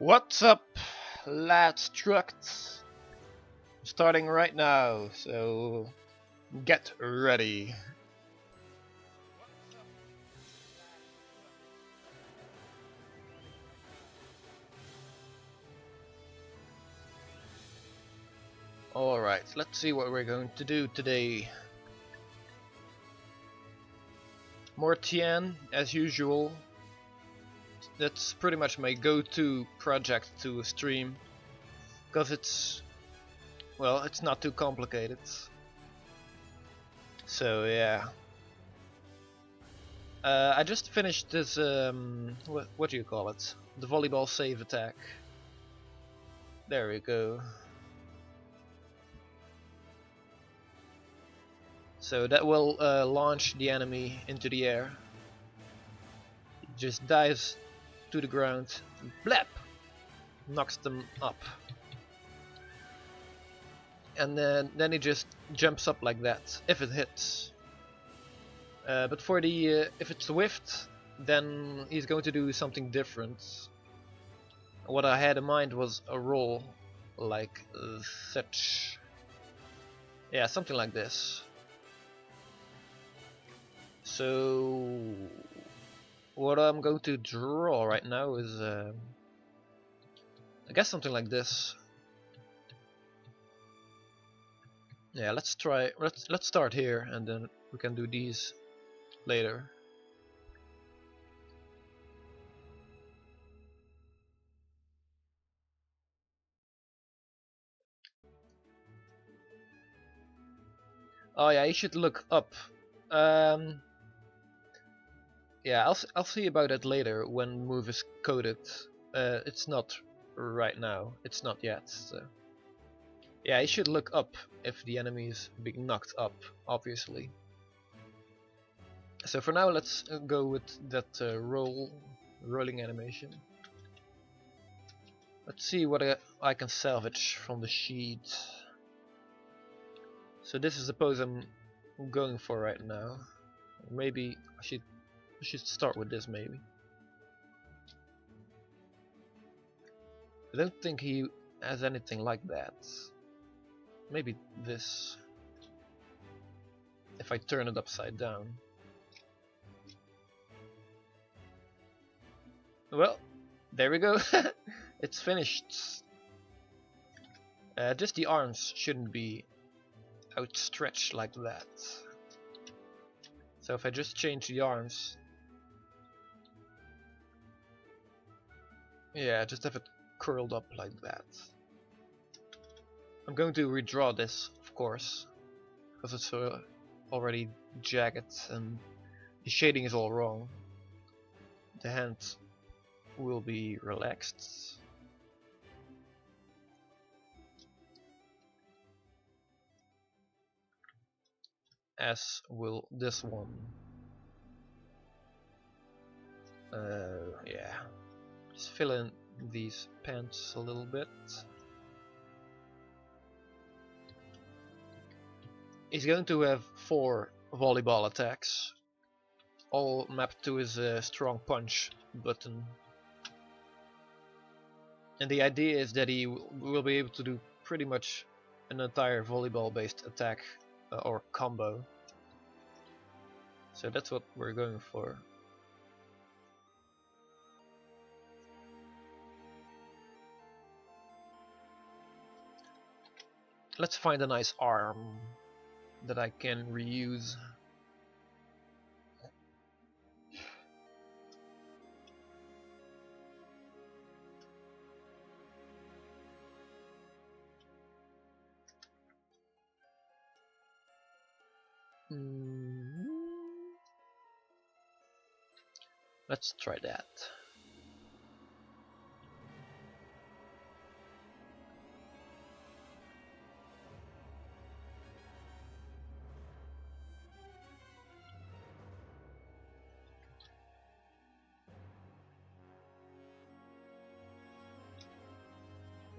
What's up, lads trucks? Starting right now, so get ready. Alright, let's see what we're going to do today. More Tien, as usual. That's pretty much my go-to project to stream, because it's not too complicated. So yeah. I just finished this, what do you call it? The volleyball save attack. There we go. So that will launch the enemy into the air. He just dives to the ground, blap, knocks them up, and then he just jumps up like that if it hits. But for the if it's whiffed, then he's going to do something different. What I had in mind was a roll like such. Yeah, something like this. So what I'm going to draw right now is I guess something like this. Yeah, let's start here and then we can do these later. Oh yeah, you should look up. Yeah, I'll see about that later when move is coded. It's not right now. It's not yet. So. Yeah, you should look up if the enemy is being knocked up, obviously. So for now, let's go with that rolling animation. Let's see what I can salvage from the sheet. So this is the pose I'm going for right now. Maybe I should start with this maybe. I don't think he has anything like that. Maybe this. If I turn it upside down. Well, there we go. It's finished. Just the arms shouldn't be outstretched like that. So if I just change the arms, yeah, just have it curled up like that. I'm going to redraw this, of course, because it's already jagged and the shading is all wrong. The hand will be relaxed. As will this one. Yeah, just fill in these pants a little bit. He's going to have 4 volleyball attacks, all mapped to his strong punch button. And the idea is that he will be able to do pretty much an entire volleyball based attack or combo. So that's what we're going for. Let's find a nice arm that I can reuse. Let's try that.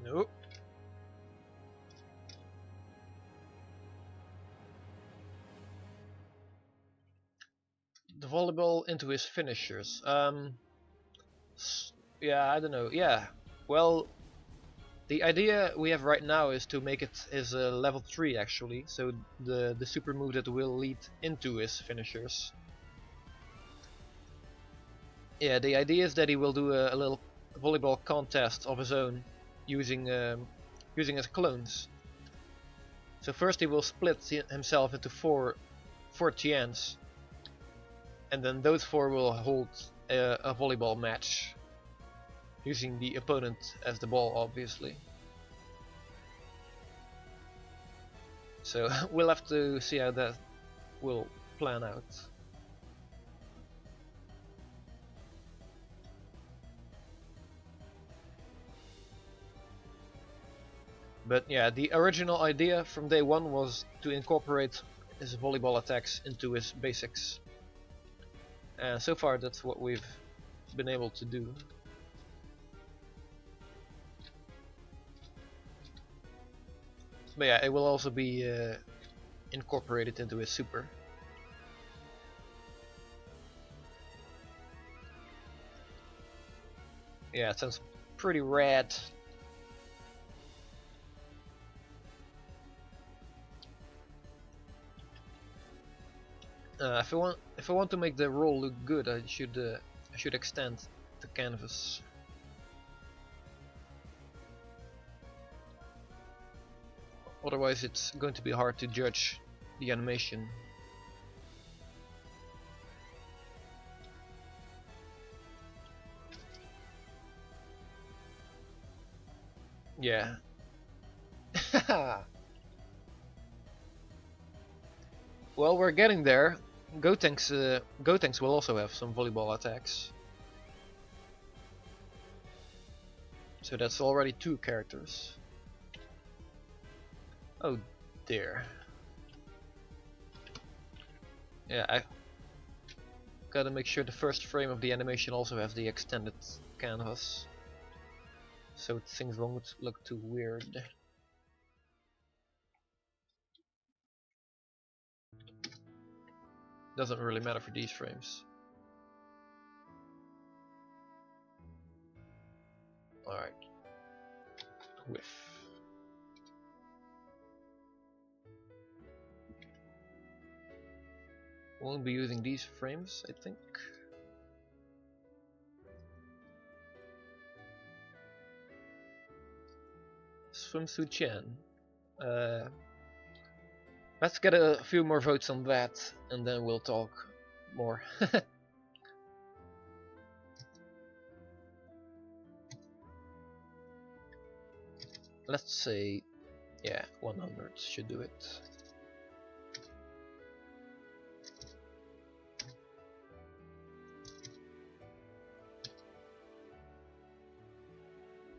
Nope. The volleyball into his finishers. Yeah, I don't know. Yeah, Well, the idea we have right now is to make it his level 3 actually, so the super move that will lead into his finishers. Yeah, the idea is that he will do a little volleyball contest of his own using using his clones. So first he will split himself into four Tiens, and then those four will hold a volleyball match, using the opponent as the ball, obviously. So we'll have to see how that will plan out. But yeah, the original idea from day one was to incorporate his volleyball attacks into his basics. And so far that's what we've been able to do. But yeah, it will also be incorporated into his super. Yeah, it sounds pretty rad. If I want to make the roll look good, I should extend the canvas. Otherwise, it's going to be hard to judge the animation. Yeah. Well, we're getting there. Gotenks will also have some volleyball attacks. So that's already 2 characters. Oh dear. Yeah, I gotta make sure the first frame of the animation also has the extended canvas, so things won't look too weird. Doesn't really matter for these frames. Alright. Whiff. Won't be using these frames, I think. Swimsuit Tien. Let's get a few more votes on that, and then we'll talk more. Let's say, yeah, 100 should do it.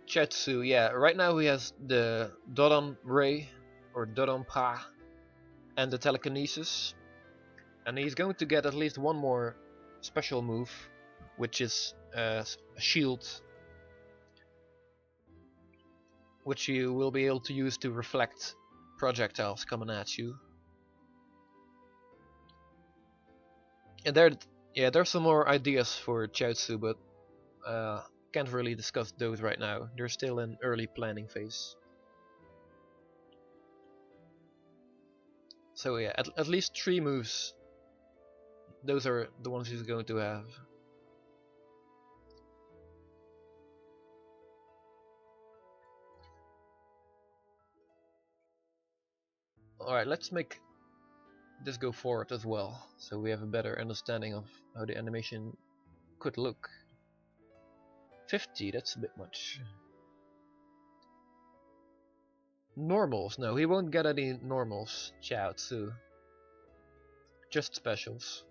Chetsu, yeah, right now he has the Dodon Ray, or Dodon Pa, and the Telekinesis. And he's going to get at least one more special move, which is a shield, which you will be able to use to reflect projectiles coming at you. And there's some more ideas for Chiaotzu, but can't really discuss those right now. They're still in early planning phase. So yeah, at least 3 moves. Those are the ones he's going to have. Alright, let's make this go forward as well, so we have a better understanding of how the animation could look. 50, that's a bit much. Normals, no, he won't get any normals, Chiaotzu. Just specials.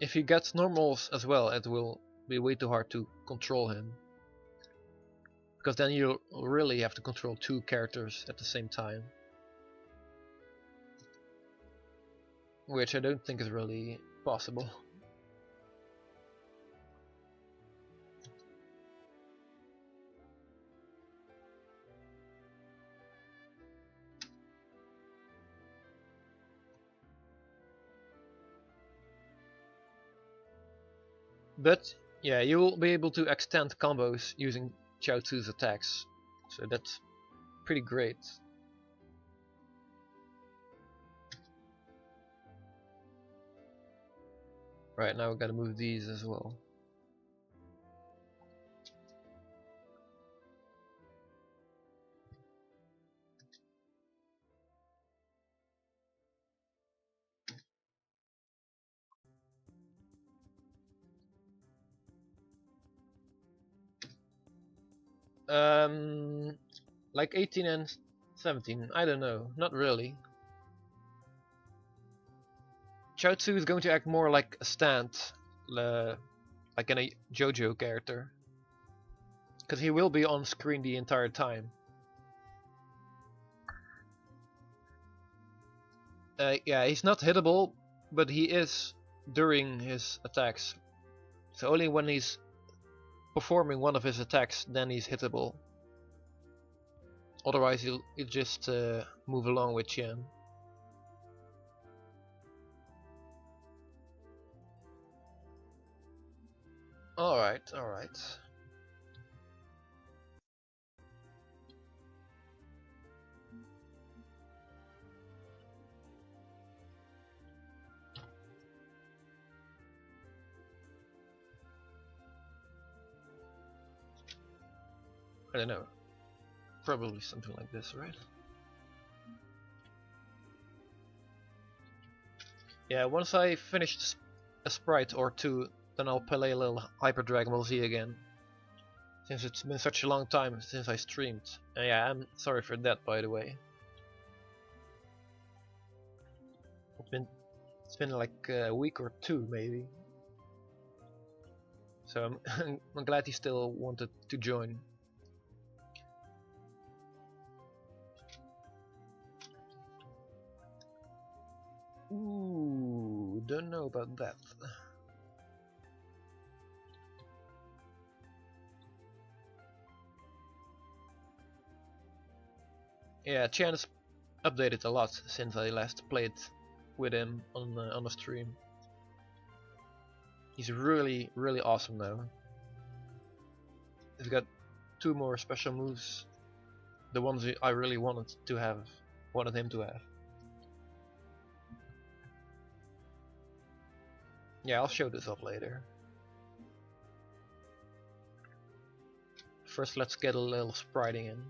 If he gets normals as well, it will be way too hard to control him. Because then you really have to control 2 characters at the same time. Which I don't think is really possible. But yeah, you will be able to extend combos using Chaozu's attacks, so that's pretty great. Right, now we gotta move these as well. Like 18 and 17, I don't know, not really. Chaozu is going to act more like a stand, like in a JoJo character, because he will be on screen the entire time. Yeah, he's not hittable, but he is during his attacks. So only when he's performing one of his attacks, then he's hittable. Otherwise, he'll just move along with Tien. Alright, alright. I don't know. Probably something like this, right? Yeah, once I finish a sprite or two, then I'll play a little Hyper Dragon Ball Z again. Since it's been such a long time since I streamed. And yeah, I'm sorry for that, by the way. It's been like a week or two, maybe. So I'm glad he still wanted to join. Ooh, don't know about that. Yeah, Tien's updated a lot since I last played with him on the stream. He's really awesome now. He's got 2 more special moves, the ones I really wanted him to have. Yeah, I'll show this up later. First, let's get a little spriting in.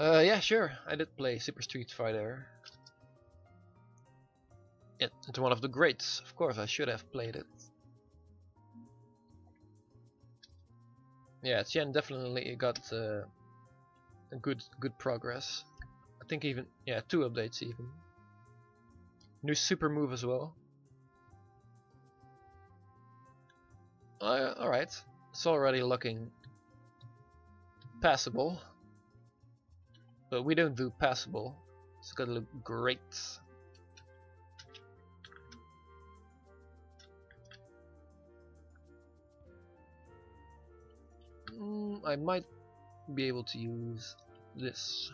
Yeah, sure. I did play Super Street Fighter. It's one of the greats. Of course, I should have played it. Yeah, Tien definitely got a good progress. I think even 2 updates even. New super move as well. Alright, it's already looking passable. But we don't do passable. It's gotta look great. I might be able to use this.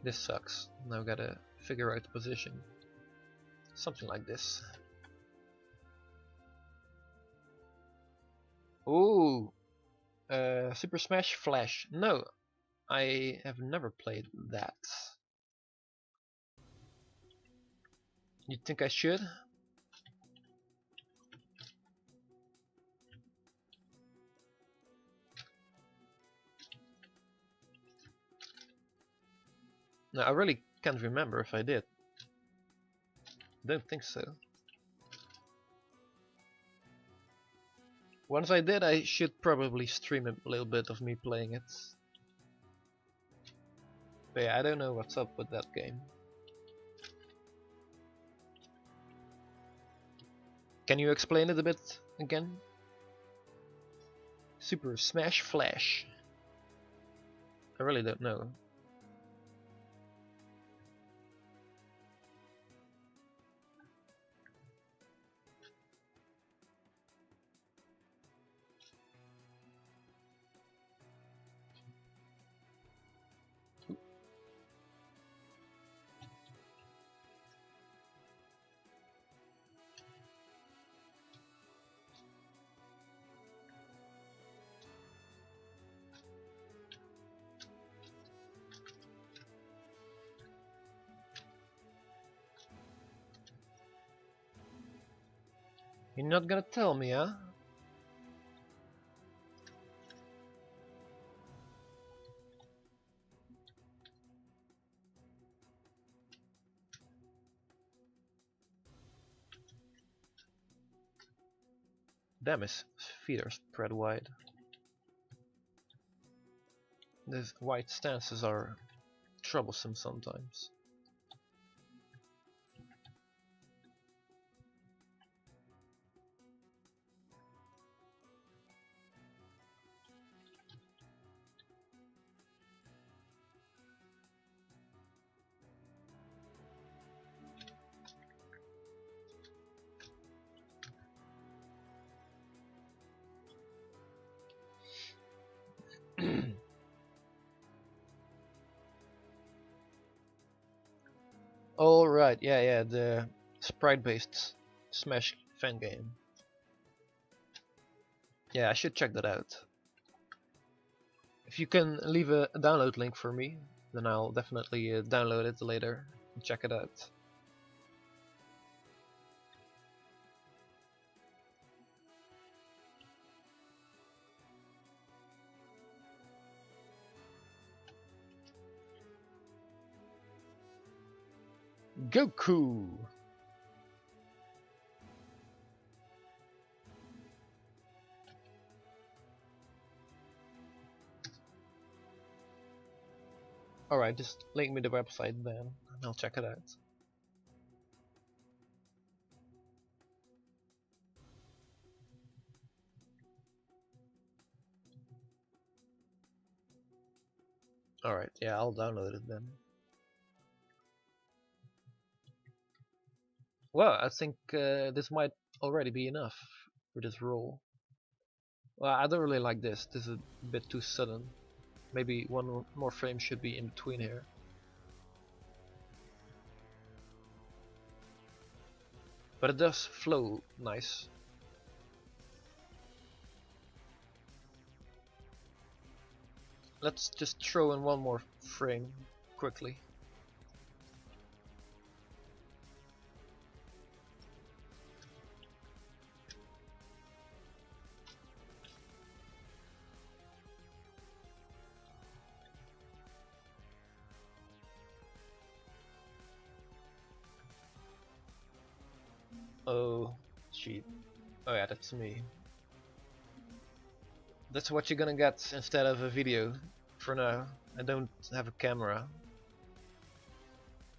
This sucks. Now gotta figure out the position. Something like this. Ooh, Super Smash Flash. No, I have never played that. You think I should? No, I really can't remember if I did. Don't think so. Once I did, I should probably stream a little bit of me playing it. But yeah, I don't know what's up with that game. Can you explain it a bit again? Super Smash Flash. I really don't know. You're not gonna tell me, huh? Damn, his feet are spread wide. These wide stances are troublesome sometimes. All right, yeah, the sprite-based Smash fan game. Yeah, I should check that out. If you can leave a download link for me, then I'll definitely download it later and check it out. Goku! Alright, just link me the website then, and I'll check it out. Alright, yeah, I'll download it then. Well, I think this might already be enough for this roll. Well, I don't really like this. This is a bit too sudden. Maybe one more frame should be in between here. But it does flow nice. Let's just throw in one more frame quickly. Oh, shit. Oh yeah, that's me. That's what you're gonna get instead of a video. For now, I don't have a camera.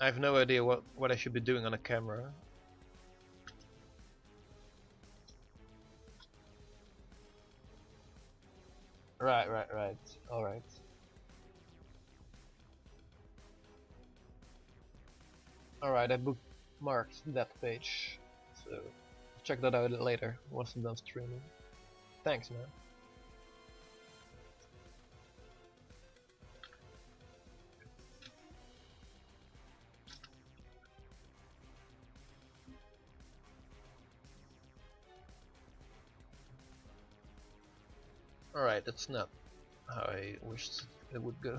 I have no idea what I should be doing on a camera. Right. Alright. Alright, I bookmarked that page. So check that out later once I'm done streaming. Thanks, man. Alright, that's not how I wished it would go.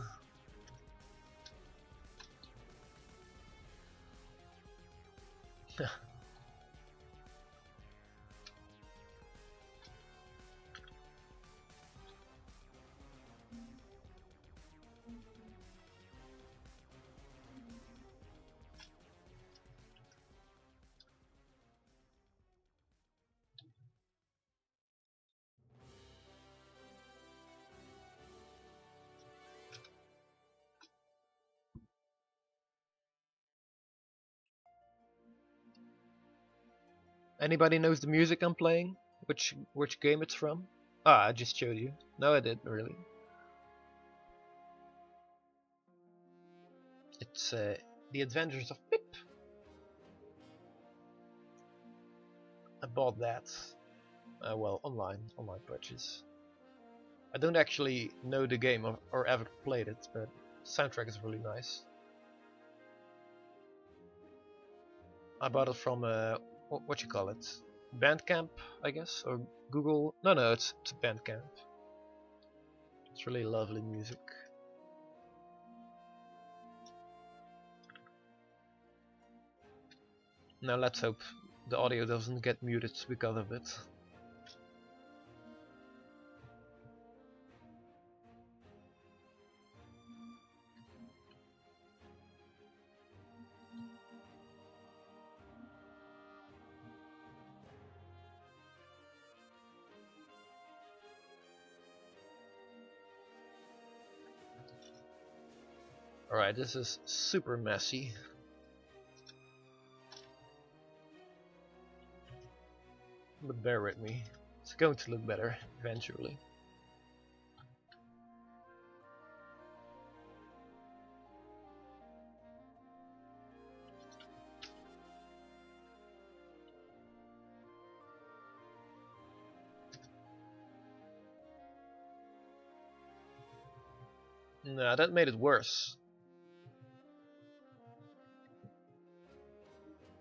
Anybody knows the music I'm playing? Which game it's from? Ah, I just showed you. No, I didn't really. It's The Adventures of Pip. I bought that. Well, online purchase. I don't actually know the game or ever played it, but the soundtrack is really nice. I bought it from what you call it? Bandcamp, I guess, or Google. No, it's Bandcamp. It's really lovely music. Now let's hope the audio doesn't get muted because of it. Alright, this is super messy. But bear with me. It's going to look better eventually. Nah, that made it worse.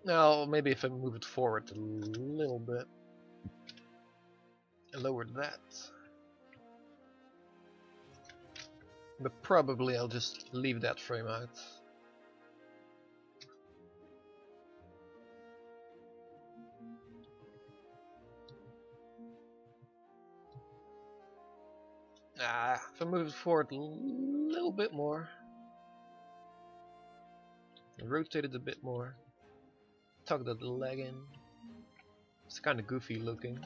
Now, maybe if I move it forward a little bit. And lower that. But probably I'll just leave that frame out. If I move it forward a little bit more. Rotate it a bit more. Tuck the leg in. It's kind of goofy looking.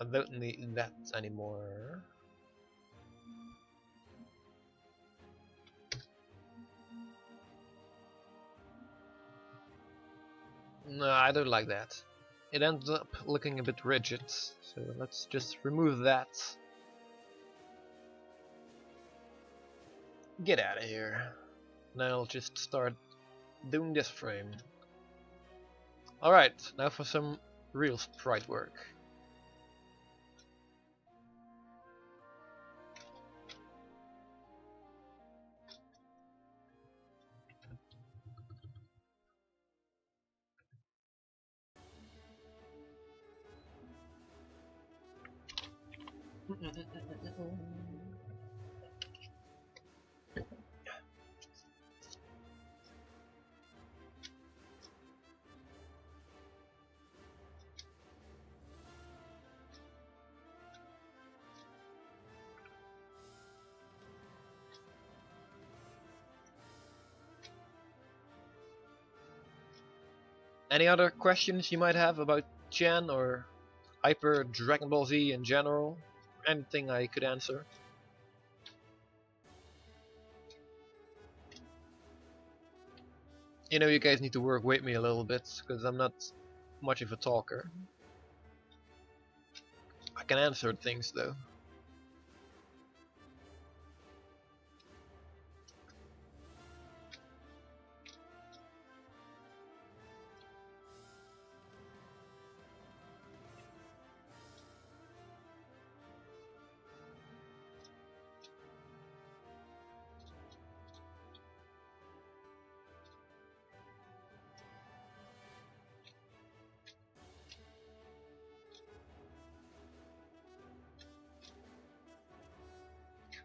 I don't need that anymore. No, I don't like that. It ends up looking a bit rigid, so let's just remove that. Get out of here. Now I'll just start doing this frame. Alright, now for some real sprite work. Any other questions you might have about Tien or Hyper Dragon Ball Z in general? Anything I could answer? You know, you guys need to work with me a little bit, because I'm not much of a talker. I can answer things though.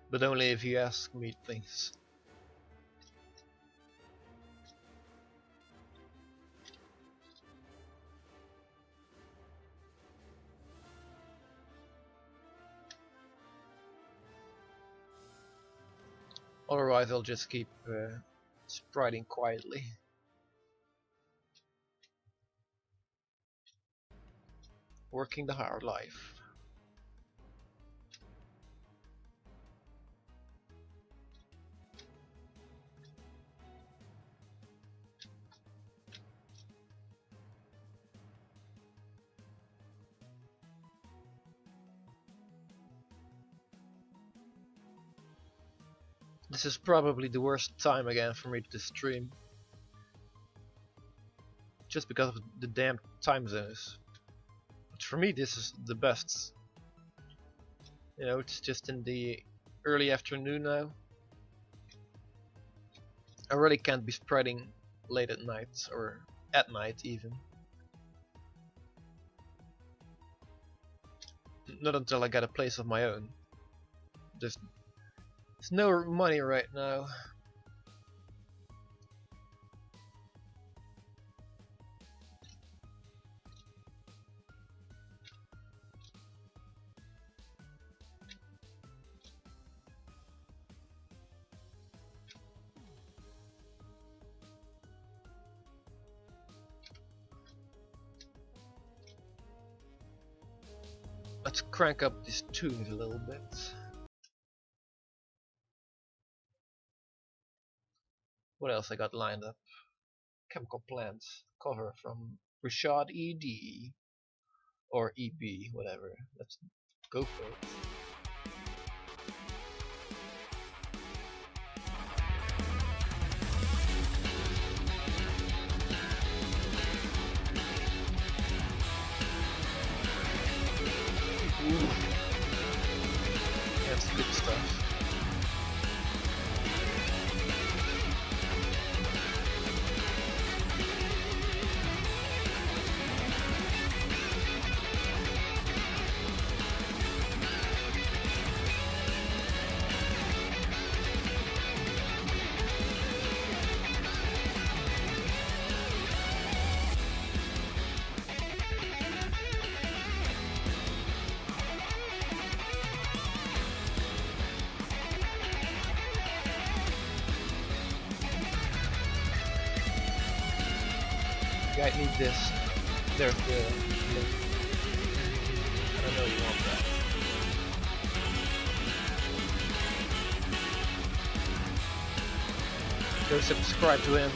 But only if you ask me things. Otherwise I'll just keep spriting quietly. Working the hard life. This is probably the worst time again for me to stream. Just because of the damn time zones. But for me this is the best. You know, it's just in the early afternoon now. I really can't be spreading late at night, or at night even. Not until I get a place of my own. There's no money right now. Let's crank up these tunes a little bit. What else I got lined up? Chemical Plants cover from Rashad ED or EB, whatever. Let's go for it. Ooh. That's good stuff. I need this. There's the link. I know you want that. Go subscribe to him.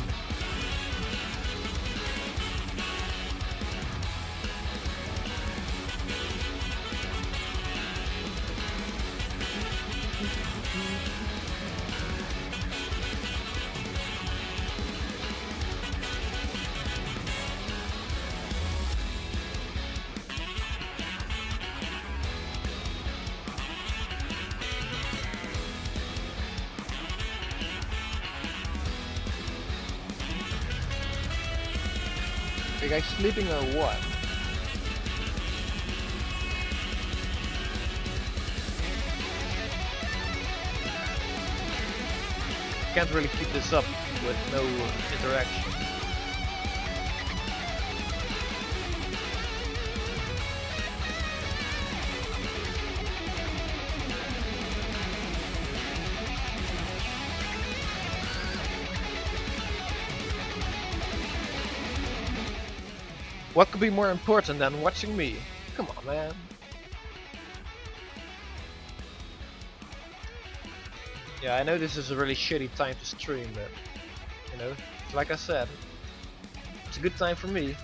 Are you guys sleeping or what? Can't really keep this up with no interaction. What could be more important than watching me? Come on, man. Yeah, I know this is a really shitty time to stream, but you know, like I said, it's a good time for me,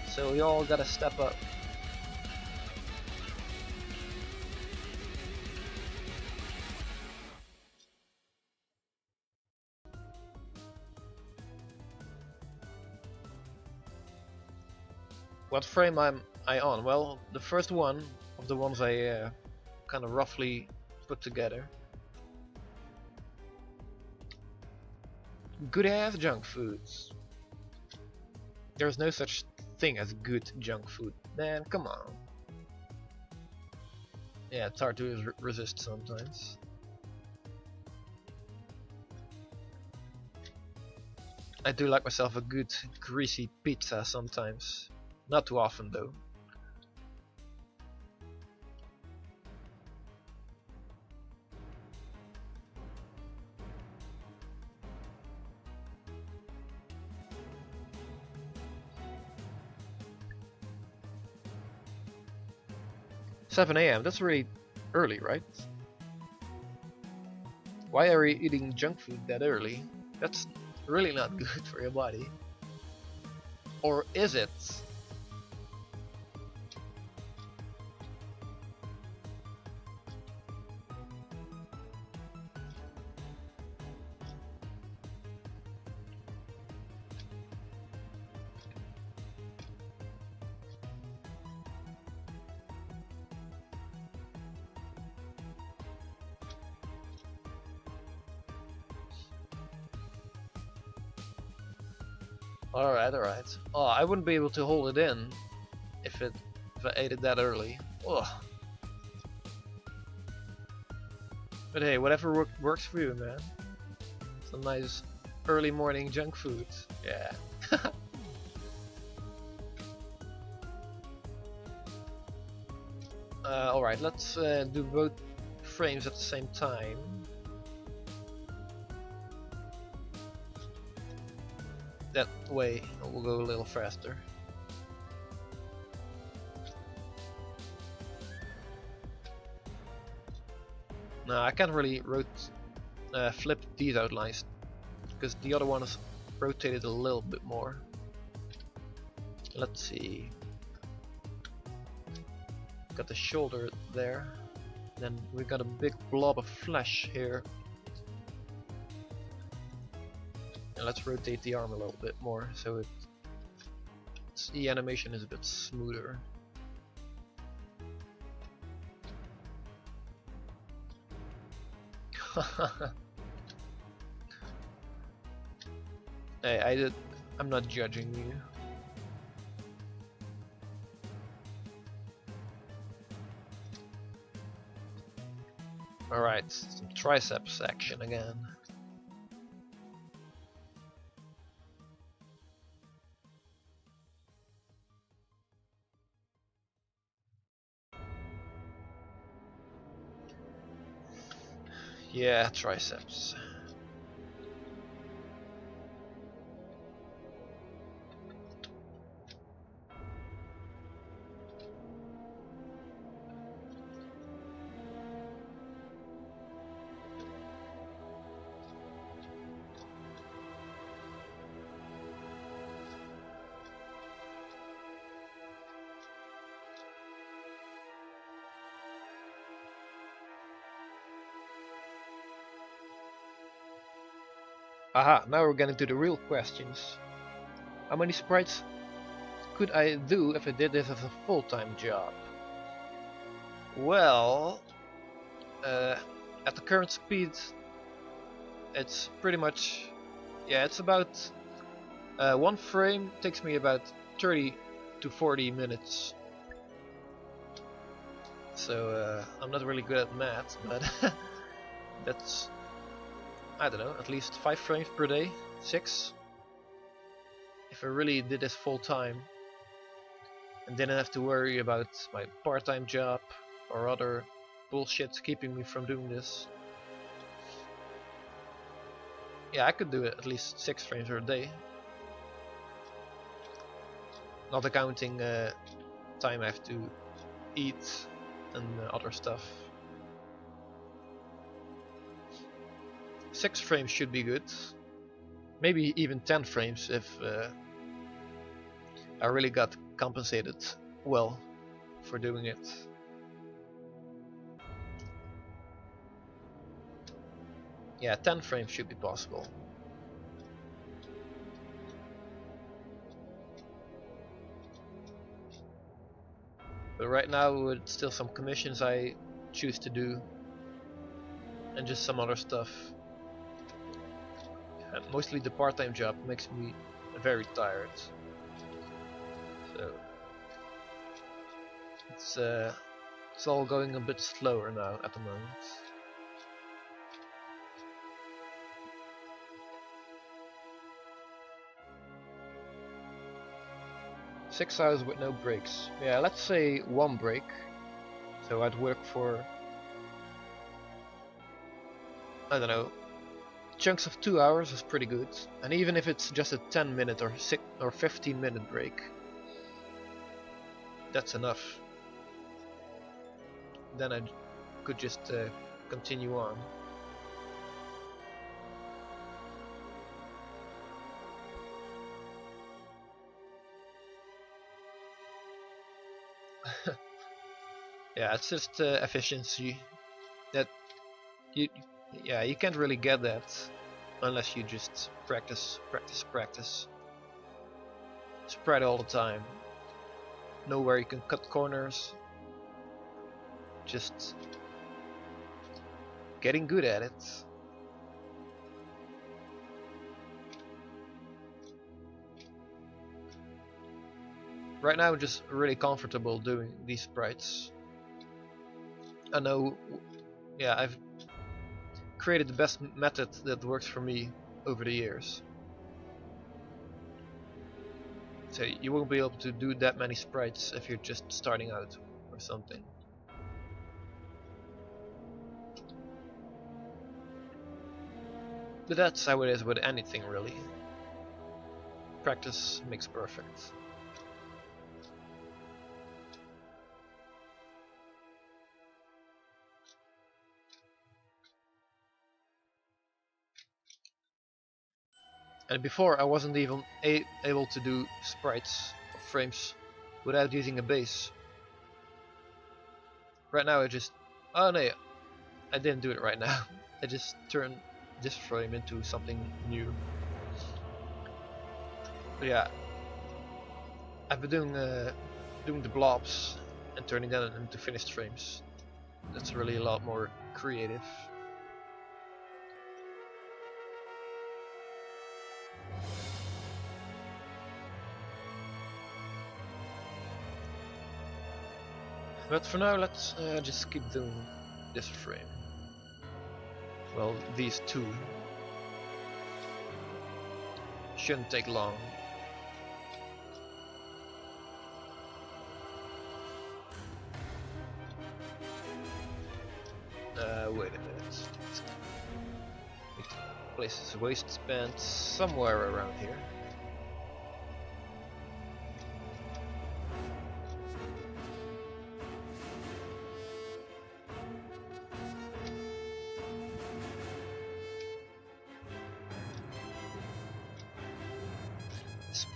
so we all gotta step up. What frame am I on? Well, the first one of the ones I kind of roughly put together. Good ass junk foods. There's no such thing as good junk food. Man, come on. Yeah, it's hard to resist sometimes. I do like myself a good greasy pizza sometimes. Not too often though. $7 AM, that's really early, right? Why are you eating junk food that early? That's really not good for your body. Or is it? Alright. Oh, I wouldn't be able to hold it in if I ate it that early. Ugh. But hey, whatever works for you, man. Some nice early morning junk food. Yeah. Alright, let's do both frames at the same time. That way it will go a little faster. No, I can't really flip these outlines because the other one is rotated a little bit more. Let's see. Got the shoulder there. Then we got a big blob of flesh here. And let's rotate the arm a little bit more so the animation is a bit smoother. Hey, I'm not judging you. Alright, some triceps action again. Yeah, triceps. Aha, now we're getting to the real questions. How many sprites could I do if I did this as a full-time job? Well, at the current speed, it's pretty much, yeah, it's about one frame takes me about 30 to 40 minutes. So I'm not really good at math, but that's, I don't know, at least 5 frames per day, 6. If I really did this full time and didn't have to worry about my part-time job or other bullshit keeping me from doing this. Yeah, I could do it at least 6 frames per day. Not accounting time I have to eat and other stuff. 6 frames should be good. Maybe even 10 frames if I really got compensated well for doing it. Yeah, 10 frames should be possible. But right now, with still some commissions I choose to do, and just some other stuff. And mostly the part-time job makes me very tired. So it's all going a bit slower now at the moment. Six hours with no breaks. Yeah, let's say one break. So I'd work for, I don't know, chunks of 2 hours is pretty good. And even if it's just a 10-minute or 15-minute break, that's enough. Then I could just continue on. Yeah, it's just efficiency that you can't really get that unless you just practice. Spread all the time. Know where you can cut corners. Just getting good at it. Right now I'm just really comfortable doing these sprites. I know, yeah, I've created the best method that works for me over the years. So you won't be able to do that many sprites if you're just starting out or something. But that's how it is with anything really. Practice makes perfect. And before I wasn't even able to do sprites or frames without using a base. Right now I just... Oh no, I didn't do it right now. I just turned this frame into something new. But yeah, I've been doing the blobs and turning them into finished frames. That's really a lot more creative. But for now, let's just keep doing this frame. Well, these two shouldn't take long. Wait a minute. Need to place this waistband somewhere around here.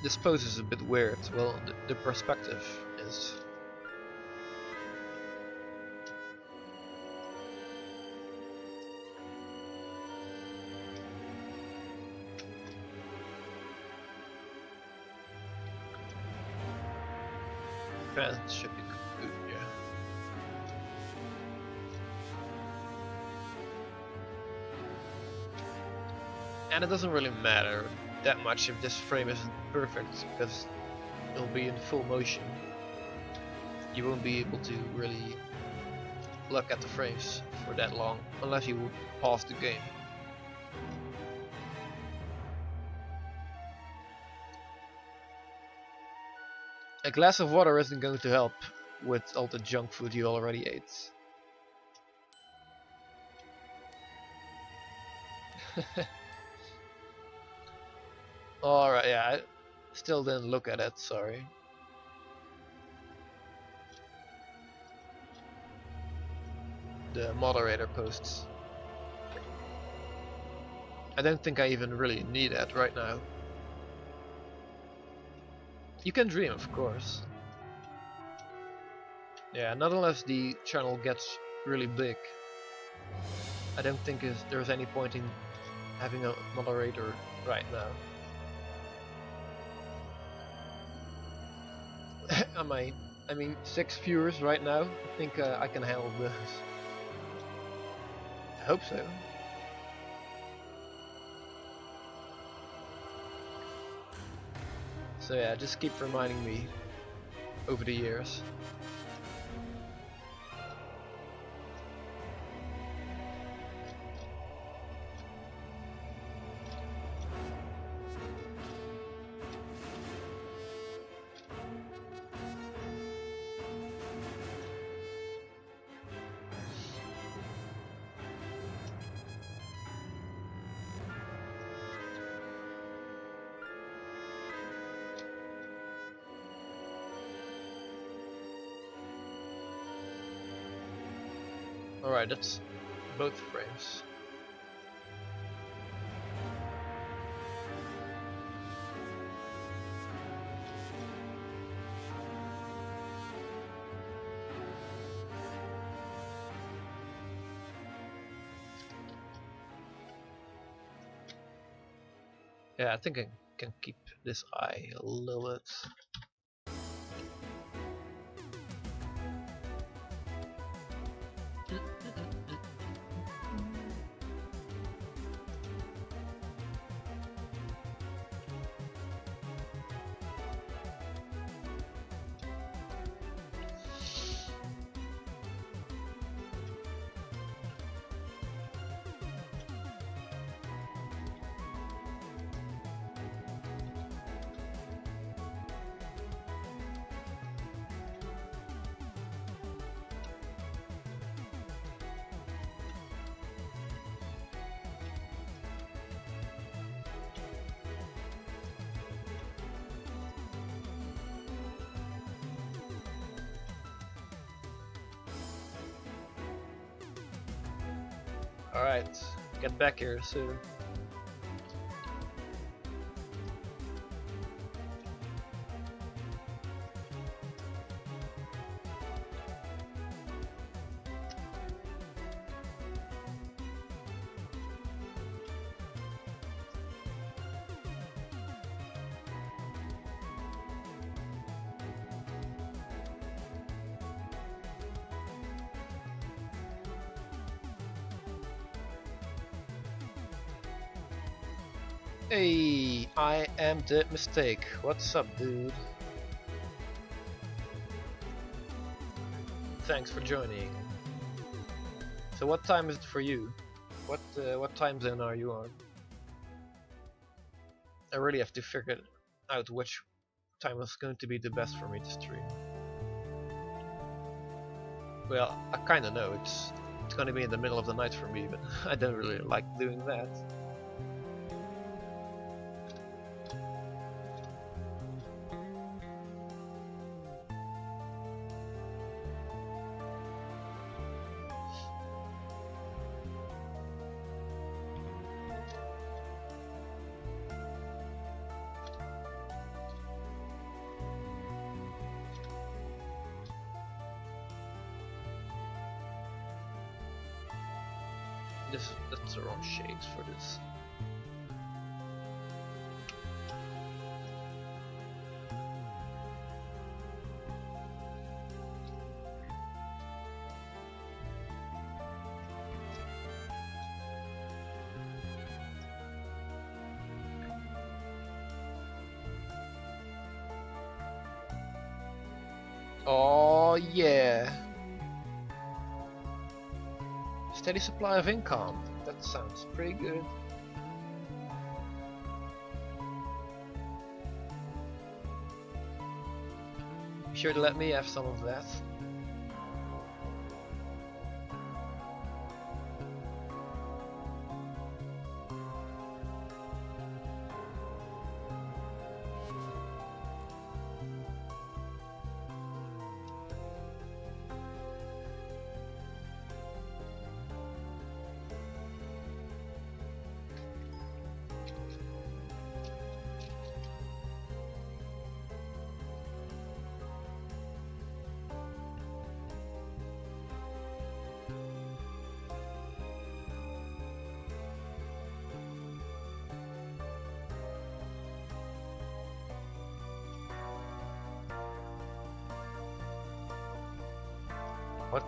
This pose is a bit weird. Well, the perspective is. Pants should be good, yeah. And it doesn't really matter that much if this frame isn't perfect, because it'll be in full motion. You won't be able to really look at the frames for that long, unless you would pause the game. A glass of water isn't going to help with all the junk food you already ate. Alright, yeah, I still didn't look at it, sorry. The moderator posts. I don't think I even really need that right now. You can dream, of course. Yeah, not unless the channel gets really big. I don't think there's any point in having a moderator right now. I mean, 6 viewers right now. I think I can handle this. I hope so. So yeah, just keep reminding me over the years. Alright, that's both frames. Yeah, I think I can keep this eye a little bit. Alright, get back here soon. Hey, I am the mistake. What's up, dude? Thanks for joining. So what time is it for you? What time zone are you on? I really have to figure out which time is going to be the best for me to stream. Well, I kinda know it's gonna be in the middle of the night for me, but I don't really like doing that. That's the wrong shades for this. Oh yeah! Steady supply of income. That sounds pretty good. Be sure to let me have some of that.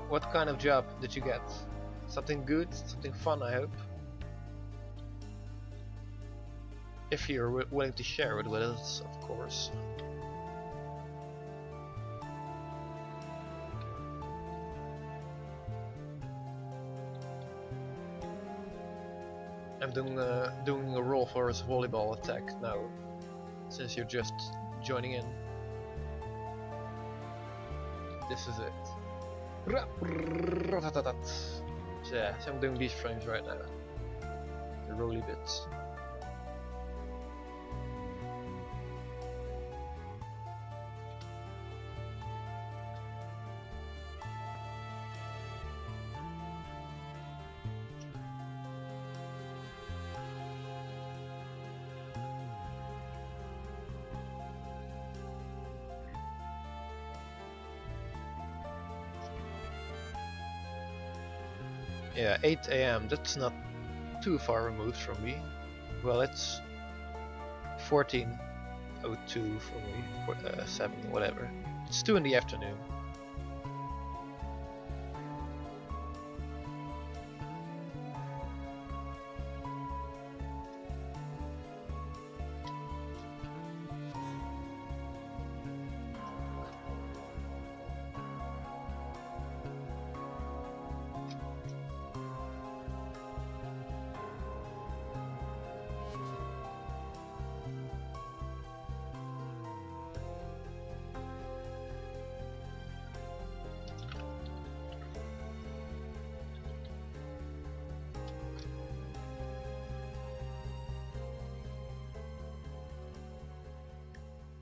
What kind of job did you get? Something good? Something fun, I hope? If you're willing to share it with us, of course. I'm doing a role for his volleyball attack now, since you're just joining in. This is it. So yeah, so I'm doing these frames right now. The rolly bits. Yeah, 8 AM, that's not too far removed from me. Well, it's 14:02 for me, 7, whatever. It's 2 in the afternoon.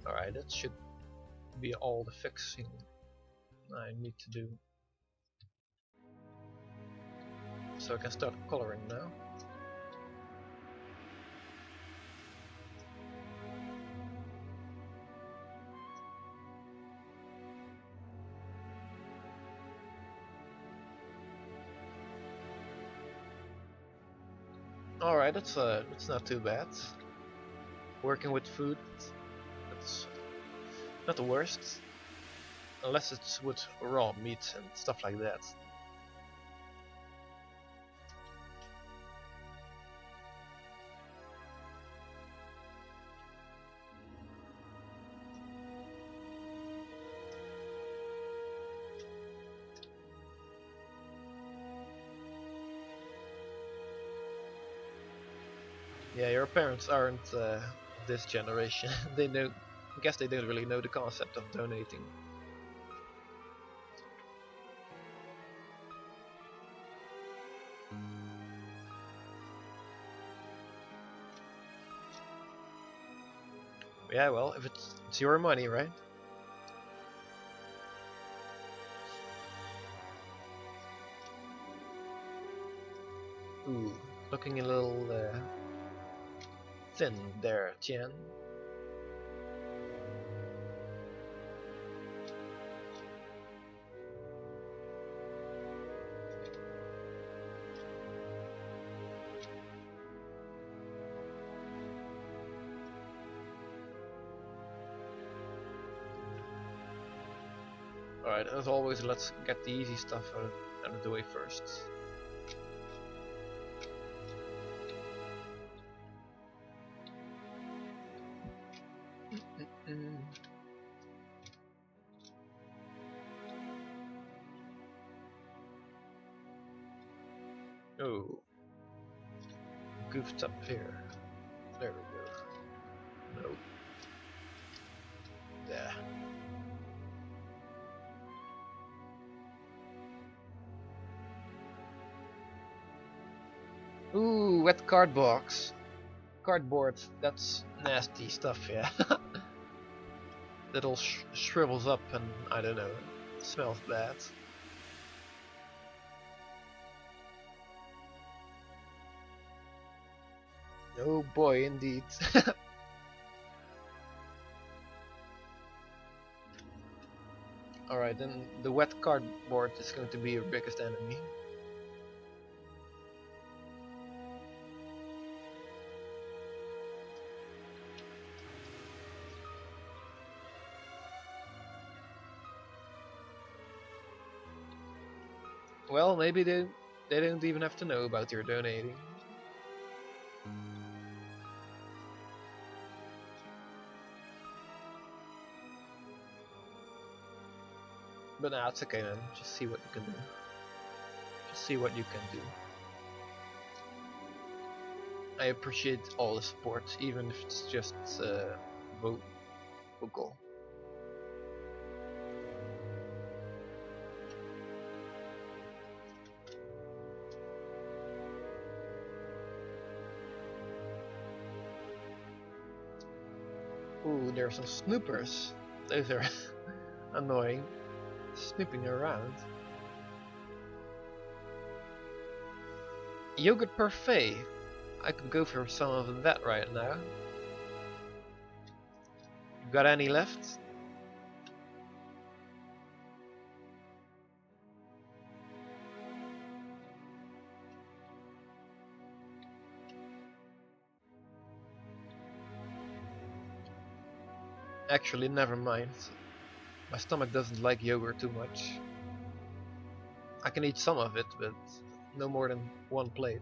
Alright, that should be all the fixing I need to do. So I can start coloring now. Alright, that's not too bad. Working with food, that's not the worst. Unless it's with raw meat and stuff like that. Yeah, your parents aren't this generation. They don't. I guess they don't really know the concept of donating. Yeah, well, if it's your money, right? Ooh, looking a little thin there, Tien. Alright, as always, let's get the easy stuff out of the way first. Oh, goofed up here. There we go. No. There. Ooh, wet card box. Cardboard, that's nasty stuff, yeah. That all shrivels up and, I don't know, smells bad. Oh boy, indeed. Alright, then the wet cardboard is going to be your biggest enemy. Well, maybe they don't even have to know about your donating. But nah, it's okay man. Just see what you can do. Just see what you can do. I appreciate all the support, even if it's just vocal. Ooh, there are some snoopers. Those are annoying. Snooping around. Yogurt parfait. I could go for some of that right now. You got any left? Actually, never mind. My stomach doesn't like yogurt too much. I can eat some of it, but no more than one plate.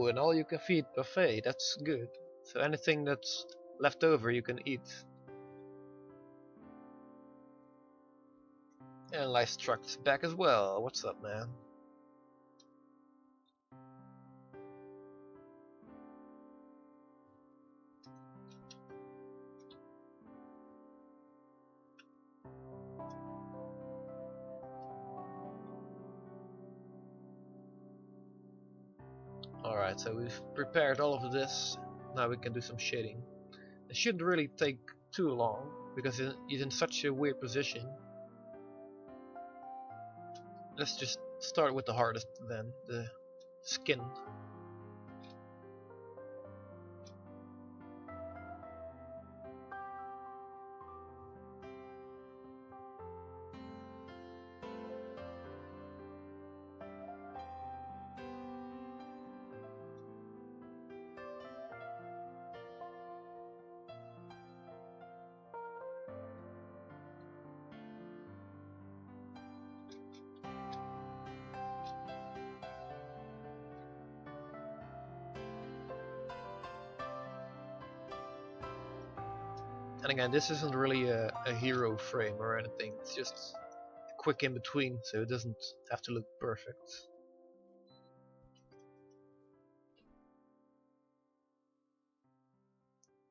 Oh, an all-you-can-feed buffet. That's good. So anything that's left over you can eat. And Life Truck's back as well. What's up, man? Alright, so we've prepared all of this. Now we can do some shading. It shouldn't really take too long, because he's in such a weird position. Let's just start with the hardest then, the skin. And again, this isn't really a hero frame or anything, it's just quick in between, so it doesn't have to look perfect.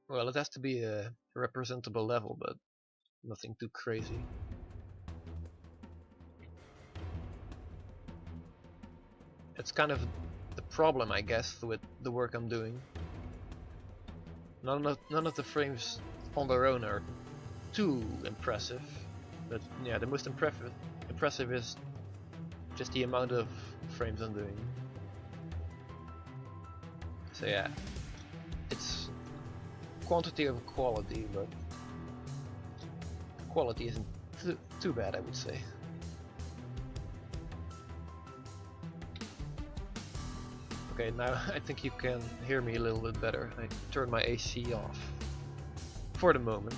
Well, it has to be a representable level, but nothing too crazy. It's kind of the problem, I guess, with the work I'm doing. None of the frames on their own are too impressive, but yeah, the most impressive is just the amount of frames I'm doing. So yeah, it's quantity over quality, but quality isn't too bad, I would say. Okay, now I think you can hear me a little bit better. I turned my AC off. For the moment.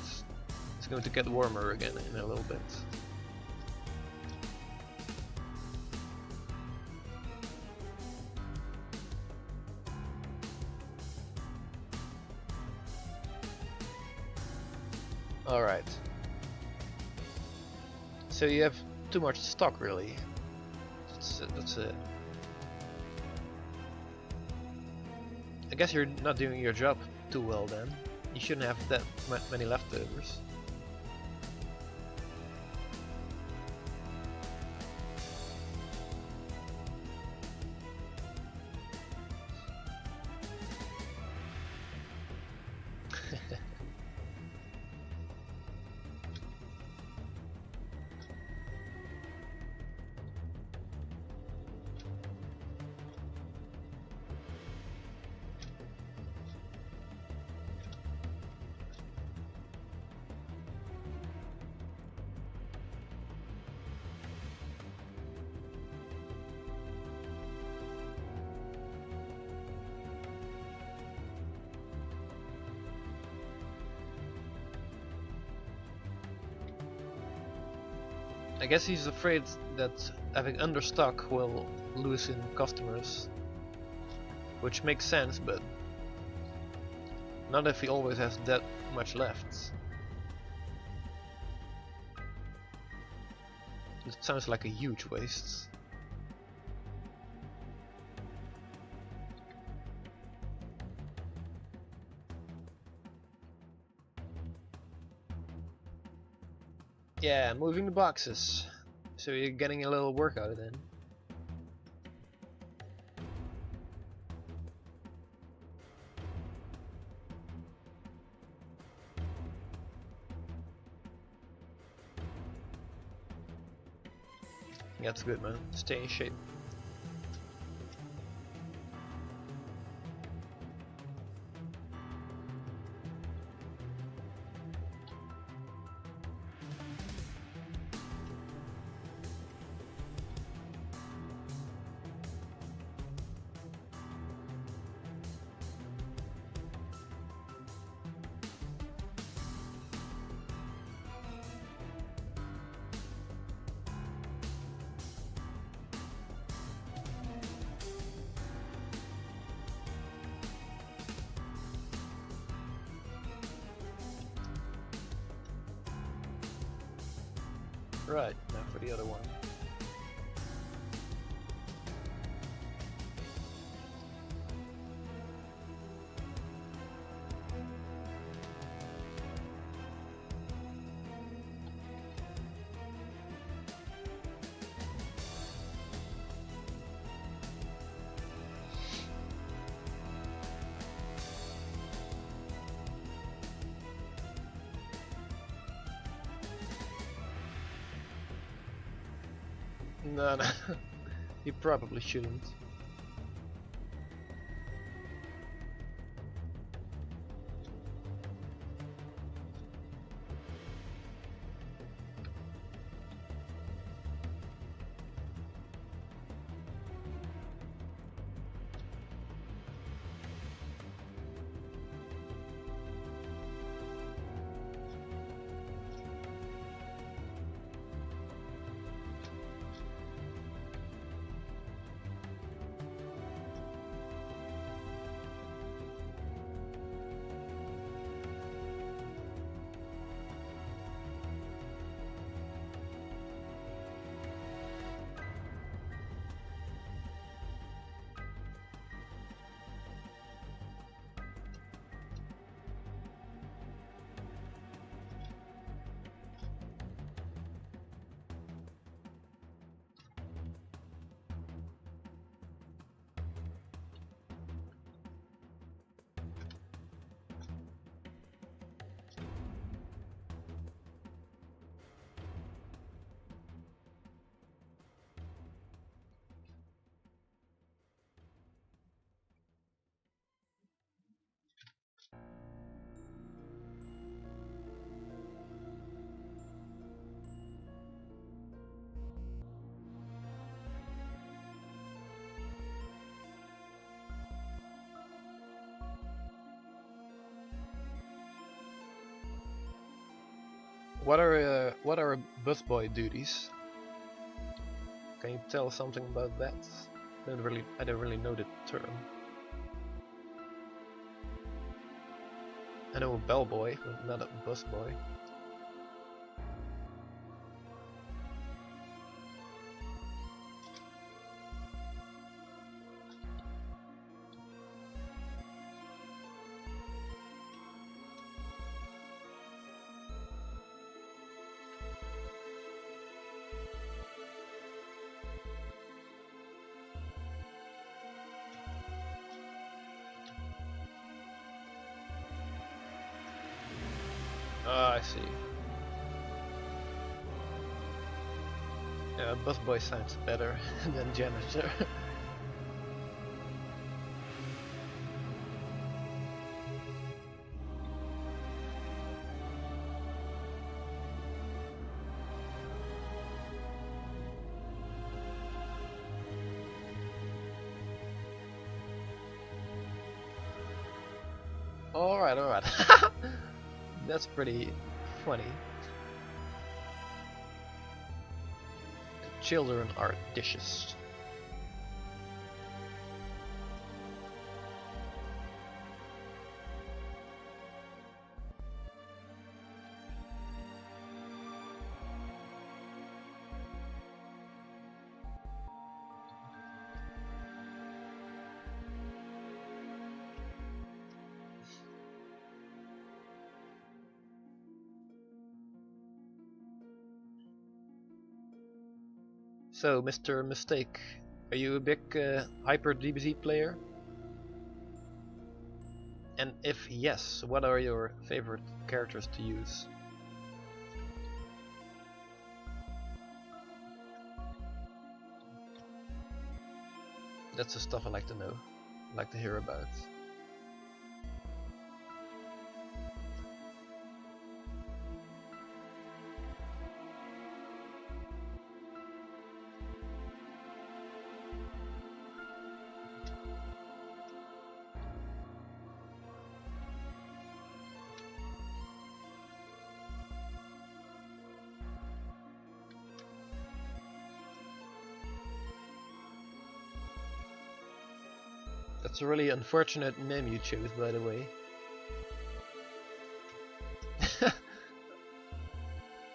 It's going to get warmer again in a little bit. Alright. So you have too much stock, really. That's it. I guess you're not doing your job too well then. You shouldn't have that many leftovers. I guess he's afraid that having understock will lose in customers, which makes sense, but not if he always has that much left. It sounds like a huge waste. Yeah, moving the boxes. So you're getting a little workout then. Yeah, that's good, man. Stay in shape. Right, now for the other one. No, he probably shouldn't. What are busboy duties? Can you tell something about that? I don't really know the term. I know a bellboy, but not a busboy. Ah, I see. Yeah, busboy sounds better than janitor. Alright, alright. That's pretty funny. The children are dishes. So, Mr. Mistake, are you a big Hyper DBZ player? And if yes, what are your favorite characters to use? That's the stuff I like to know, like to hear about. That's a really unfortunate name you chose, by the way.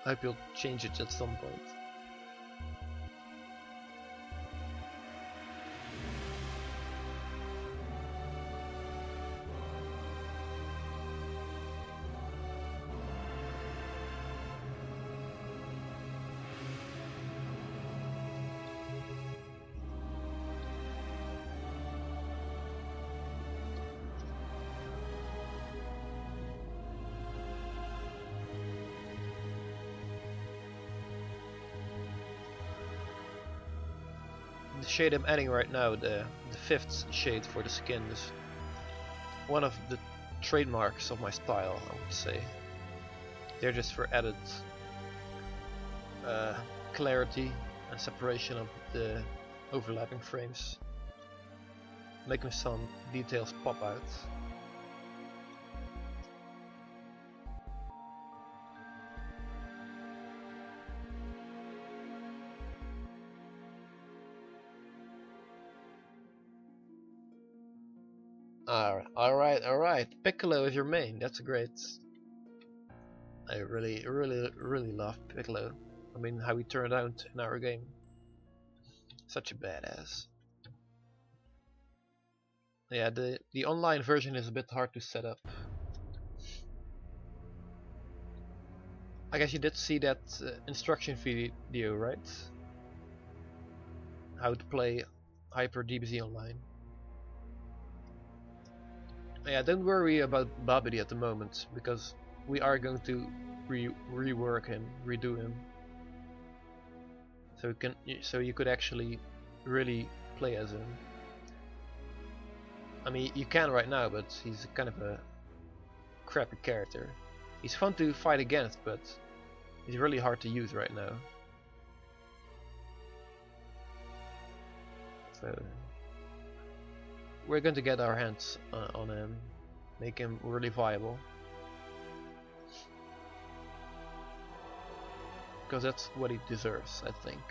I hope you'll change it at some point. The shade I'm adding right now, the 5th shade for the skin, is one of the trademarks of my style, I would say. They're just for added clarity and separation of the overlapping frames, making some details pop out. Alright. Piccolo is your main. That's great. I really love Piccolo. I mean, how he turned out in our game. Such a badass. Yeah, the online version is a bit hard to set up. I guess you did see that instruction video, right? How to play Hyper DBZ Online. Yeah, don't worry about Babidi at the moment, because we are going to rework him, redo him, so you could actually really play as him. I mean, you can right now, but he's kind of a crappy character. He's fun to fight against, but he's really hard to use right now. So we're going to get our hands on him, make him really viable, because that's what he deserves, I think.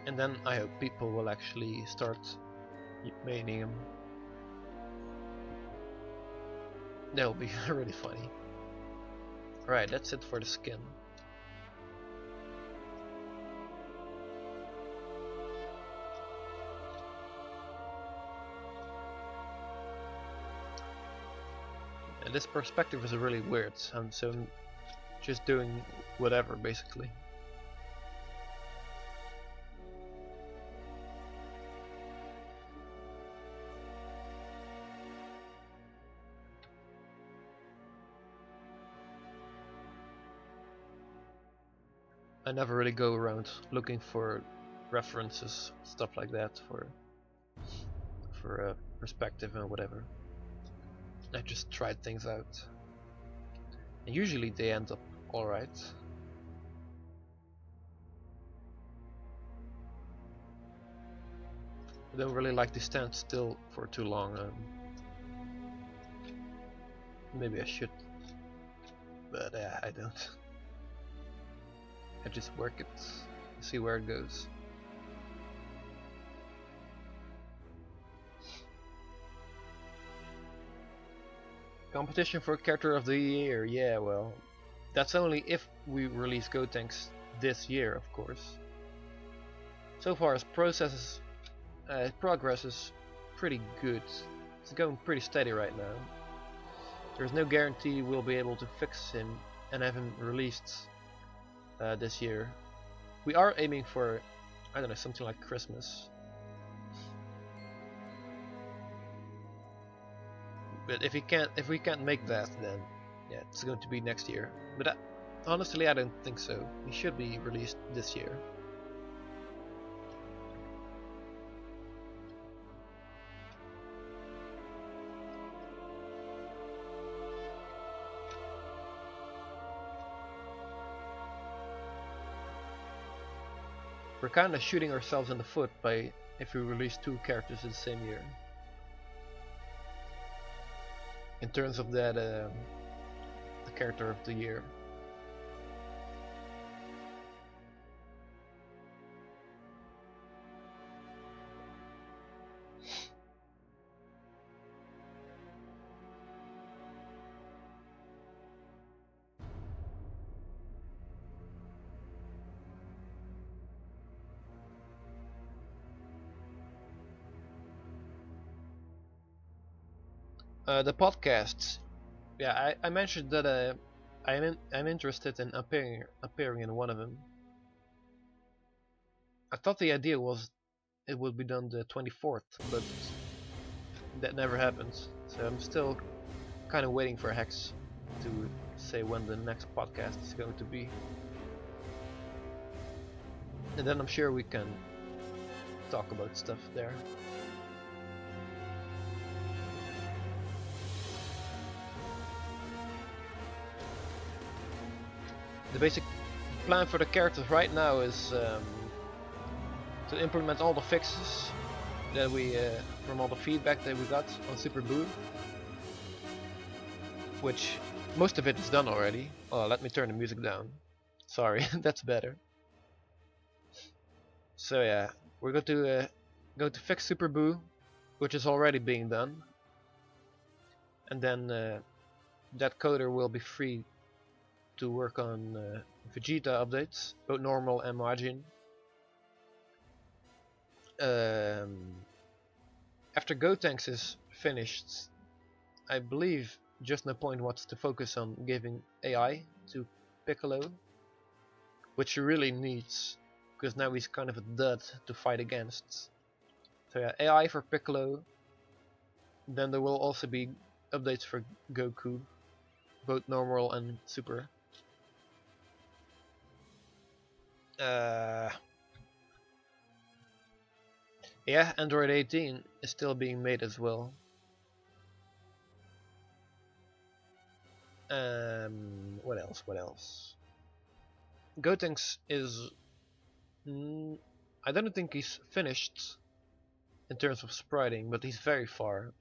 And then I hope people will actually start maining him. That will be really funny. Right, that's it for the skin. And this perspective is really weird, so I'm just doing whatever, basically. I never really go around looking for references, stuff like that, for perspective and whatever. I just tried things out, and usually they end up alright. I don't really like to stand still for too long. Maybe I should, but I don't. I just work it, see where it goes. Competition for Character of the Year, yeah, well, that's only if we release Gotenks this year, of course. So far, as progress is pretty good. It's going pretty steady right now. There's no guarantee we'll be able to fix him and have him released this year. We are aiming for, I don't know, something like Christmas. But if we can't make that, then yeah, it's going to be next year. But honestly, I don't think so. He should be released this year. We're kind of shooting ourselves in the foot by if we release 2 characters in the same year. In terms of that, the character of the year. The podcasts. Yeah, I mentioned that I'm interested in appearing in one of them. I thought the idea was it would be done the 24th, but that never happened. So I'm still kind of waiting for Hex to say when the next podcast is going to be. And then I'm sure we can talk about stuff there. The basic plan for the characters right now is to implement all the fixes that we from all the feedback that we got on Super Boo, which most of it is done already. Oh, let me turn the music down. Sorry, that's better. So yeah, we're going to fix Super Boo, which is already being done, and then that coder will be free to work on Vegeta updates, both normal and Majin. After Gotenks is finished, I believe Just No Point wants to focus on giving AI to Piccolo, which he really needs, because now he's kind of a dud to fight against. So yeah, AI for Piccolo. Then there will also be updates for Goku, both normal and super. Yeah, Android 18 is still being made as well. What else? What else? Gotenks is... I don't think he's finished in terms of spriting, but he's very far.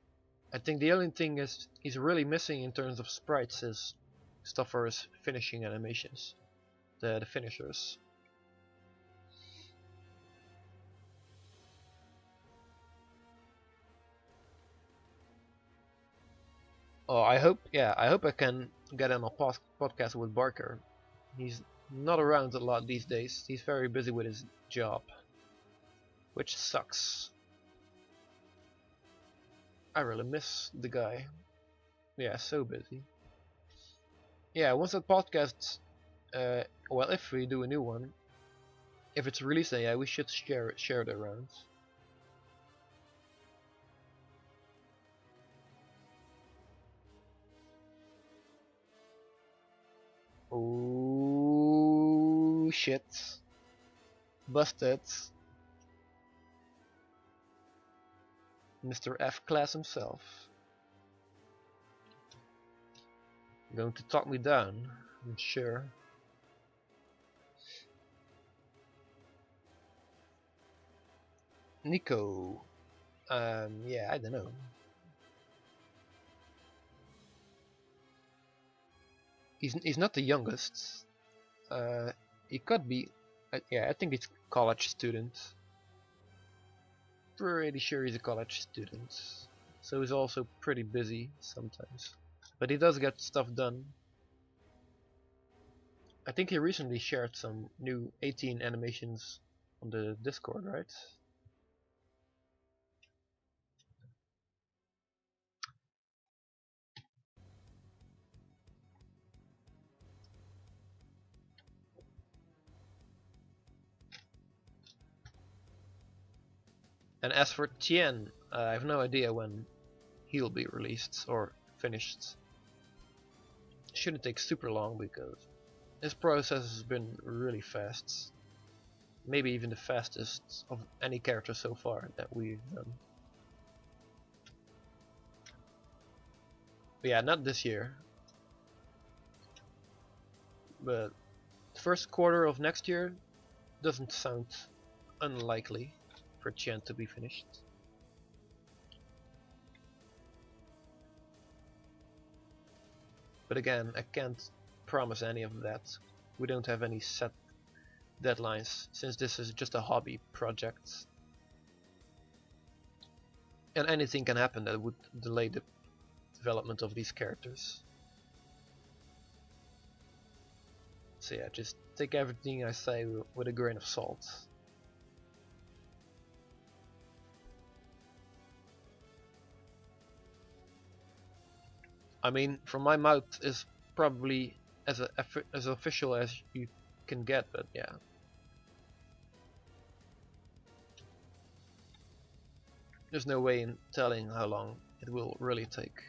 I think the only thing is he's really missing in terms of sprites is stuff for his finishing animations, the finishers. Oh, I hope I can get on a podcast with Barker. He's not around a lot these days. He's very busy with his job, which sucks. I really miss the guy. Yeah, so busy. Yeah, once that podcast, well, if we do a new one, if it's released, yeah, we should share it around. Oh shit! Busted. Mr. F Class himself. Going to talk me down, I'm sure. Nico. Yeah, I don't know. He's not the youngest. He could be. Yeah, I think he's a college student. Pretty sure he's a college student. So he's also pretty busy sometimes. But he does get stuff done. I think he recently shared some new 18 animations on the Discord, right? And as for Tien, I have no idea when he'll be released or finished. Shouldn't take super long because his process has been really fast. Maybe even the fastest of any character so far that we've done. But yeah, not this year. But the first quarter of next year doesn't sound unlikely for Tien to be finished. But again, I can't promise any of that. We don't have any set deadlines since this is just a hobby project. And anything can happen that would delay the development of these characters. So yeah, just take everything I say with a grain of salt. I mean, from my mouth is probably as official as you can get, but yeah. There's no way in telling how long it will really take.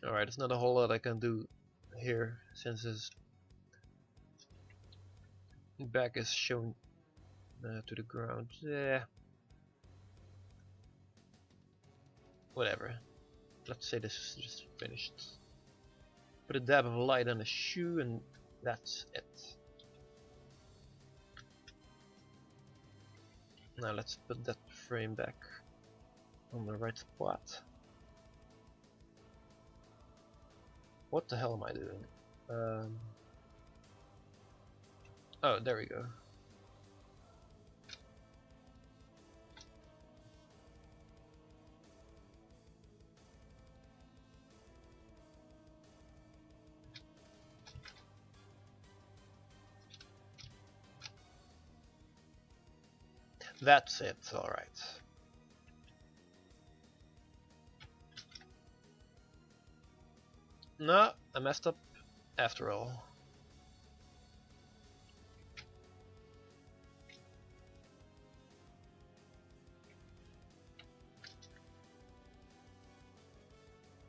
Alright, there's not a whole lot I can do here since his back is shown to the ground. Yeah. Whatever. Let's say this is just finished. Put a dab of light on the shoe and that's it. Now let's put that frame back on the right spot. What the hell am I doing? Oh, there we go. That's it, alright. No, I messed up after all.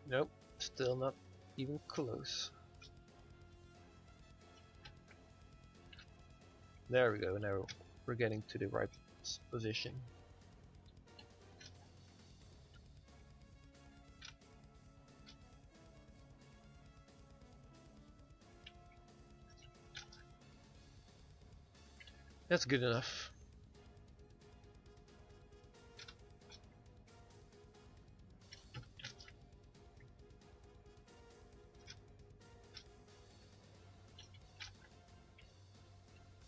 Nope, still not even close. There we go, now we're getting to the right position. That's good enough.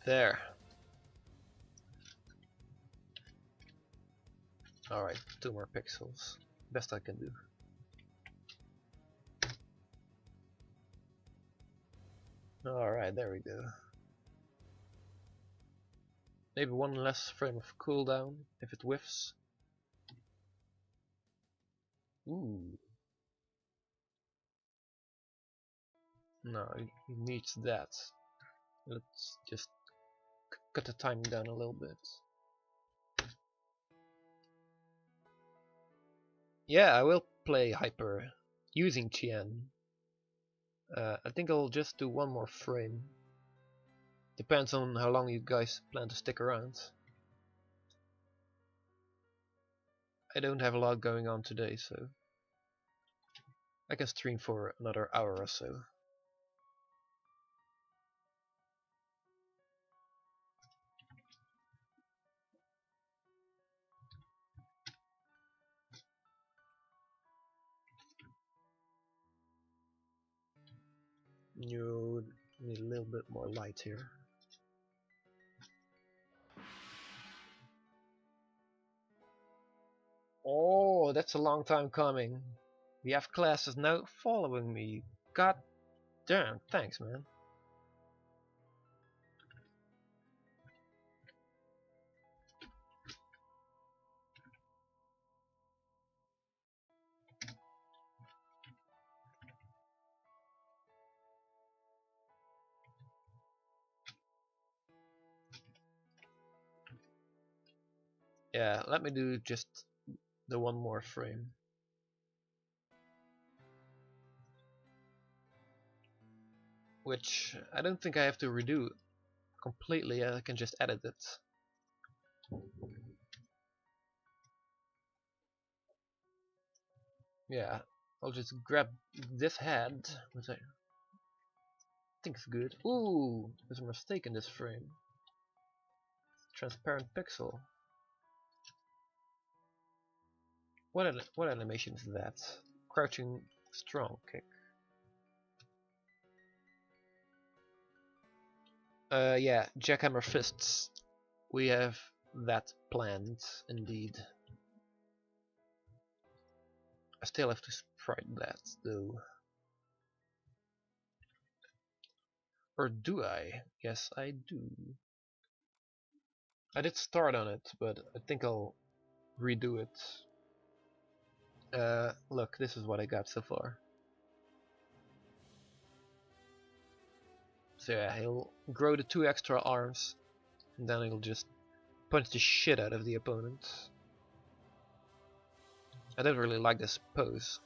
There. Alright, 2 more pixels. Best I can do. Alright, there we go. Maybe 1 less frame of cooldown if it whiffs. Ooh. No, he needs that. Let's just cut the timing down a little bit. Yeah, I will play Hyper using Tien. I think I'll just do 1 more frame. Depends on how long you guys plan to stick around. I don't have a lot going on today, so I can stream for another hour or so. You need a little bit more light here. Oh, that's a long time coming. The F class is now following me. God damn, thanks man. Yeah, let me do just the 1 more frame. Which I don't think I have to redo completely, I can just edit it. Yeah, I'll just grab this head, which I think is good. Ooh, there's a mistake in this frame. Transparent pixel. What animation is that? Crouching strong kick. Yeah, Jackhammer Fists. We have that planned, indeed. I still have to sprite that, though. Or do I? Yes, I do. I did start on it, but I think I'll redo it. Look, this is what I got so far. So yeah, he'll grow the 2 extra arms, and then he'll just punch the shit out of the opponent. I don't really like this pose.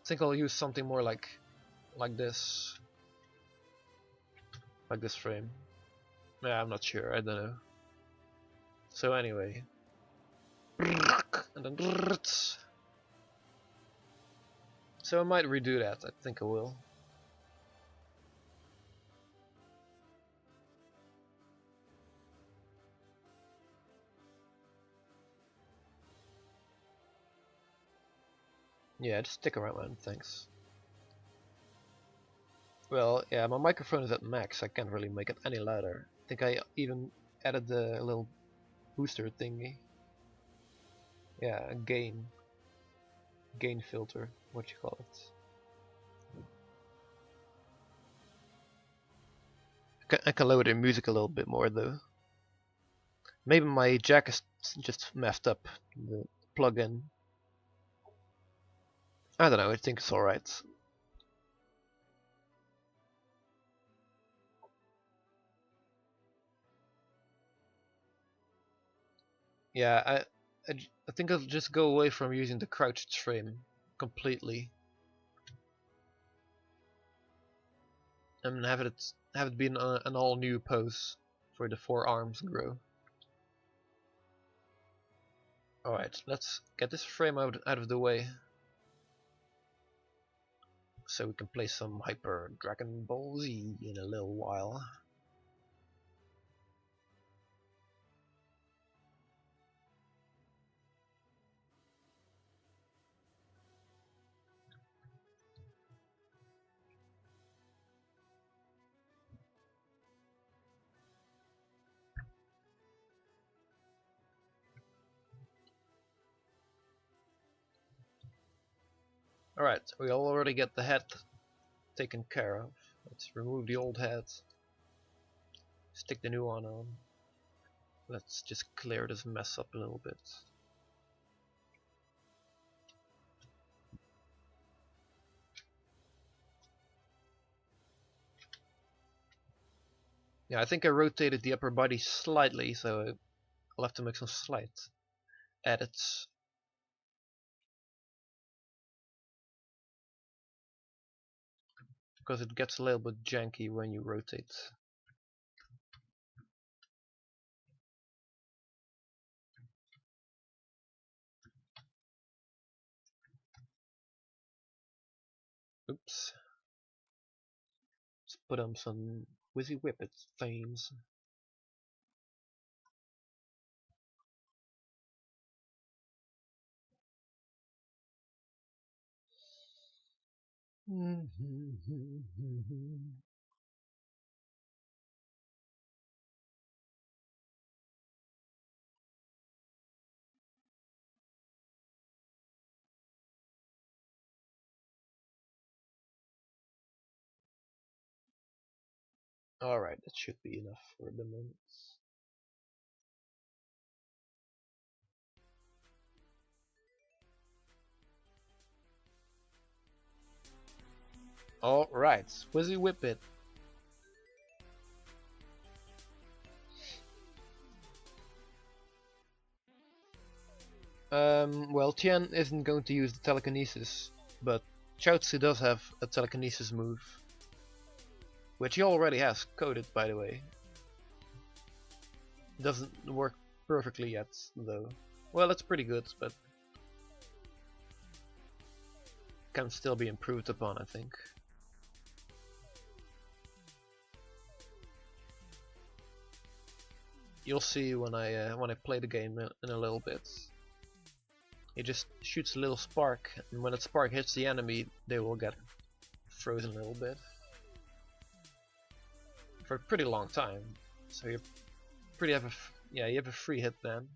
I think I'll use something more like this. Like this frame. Yeah, I'm not sure, I don't know. So anyway. And then so I might redo that, I think I will. Yeah, just stick around, man, thanks. Well, yeah, my microphone is at max, I can't really make it any louder. I think I even added the little booster thingy. Yeah, gain filter, what you call it. I can lower the music a little bit more though. Maybe my jack is just messed up, the plug-in. I don't know, I think it's alright. Yeah, I think I'll just go away from using the crouched frame completely. And have it be an all new pose for the 4 arms grow. Alright, let's get this frame out of the way. So we can play some Hyper Dragon Ball Z in a little while. Alright, we already get the head taken care of. Let's remove the old head. Stick the new one on. Let's just clear this mess up a little bit. Yeah, I think I rotated the upper body slightly, so I'll have to make some slight edits. Because it gets a little bit janky when you rotate. Oops. Let's put on some Whizzy Whippet themes. Alright, that should be enough for the moment. Alright, Whizzy Whippet. Well, Tien isn't going to use the telekinesis, but Chaozu does have a telekinesis move. Which he already has coded, by the way. Doesn't work perfectly yet, though. Well, it's pretty good, but can still be improved upon, I think. You'll see when I play the game in a little bit. It just shoots a little spark, and when that spark hits the enemy, they will get frozen a little bit. for a pretty long time. So you pretty have a you have a free hit then.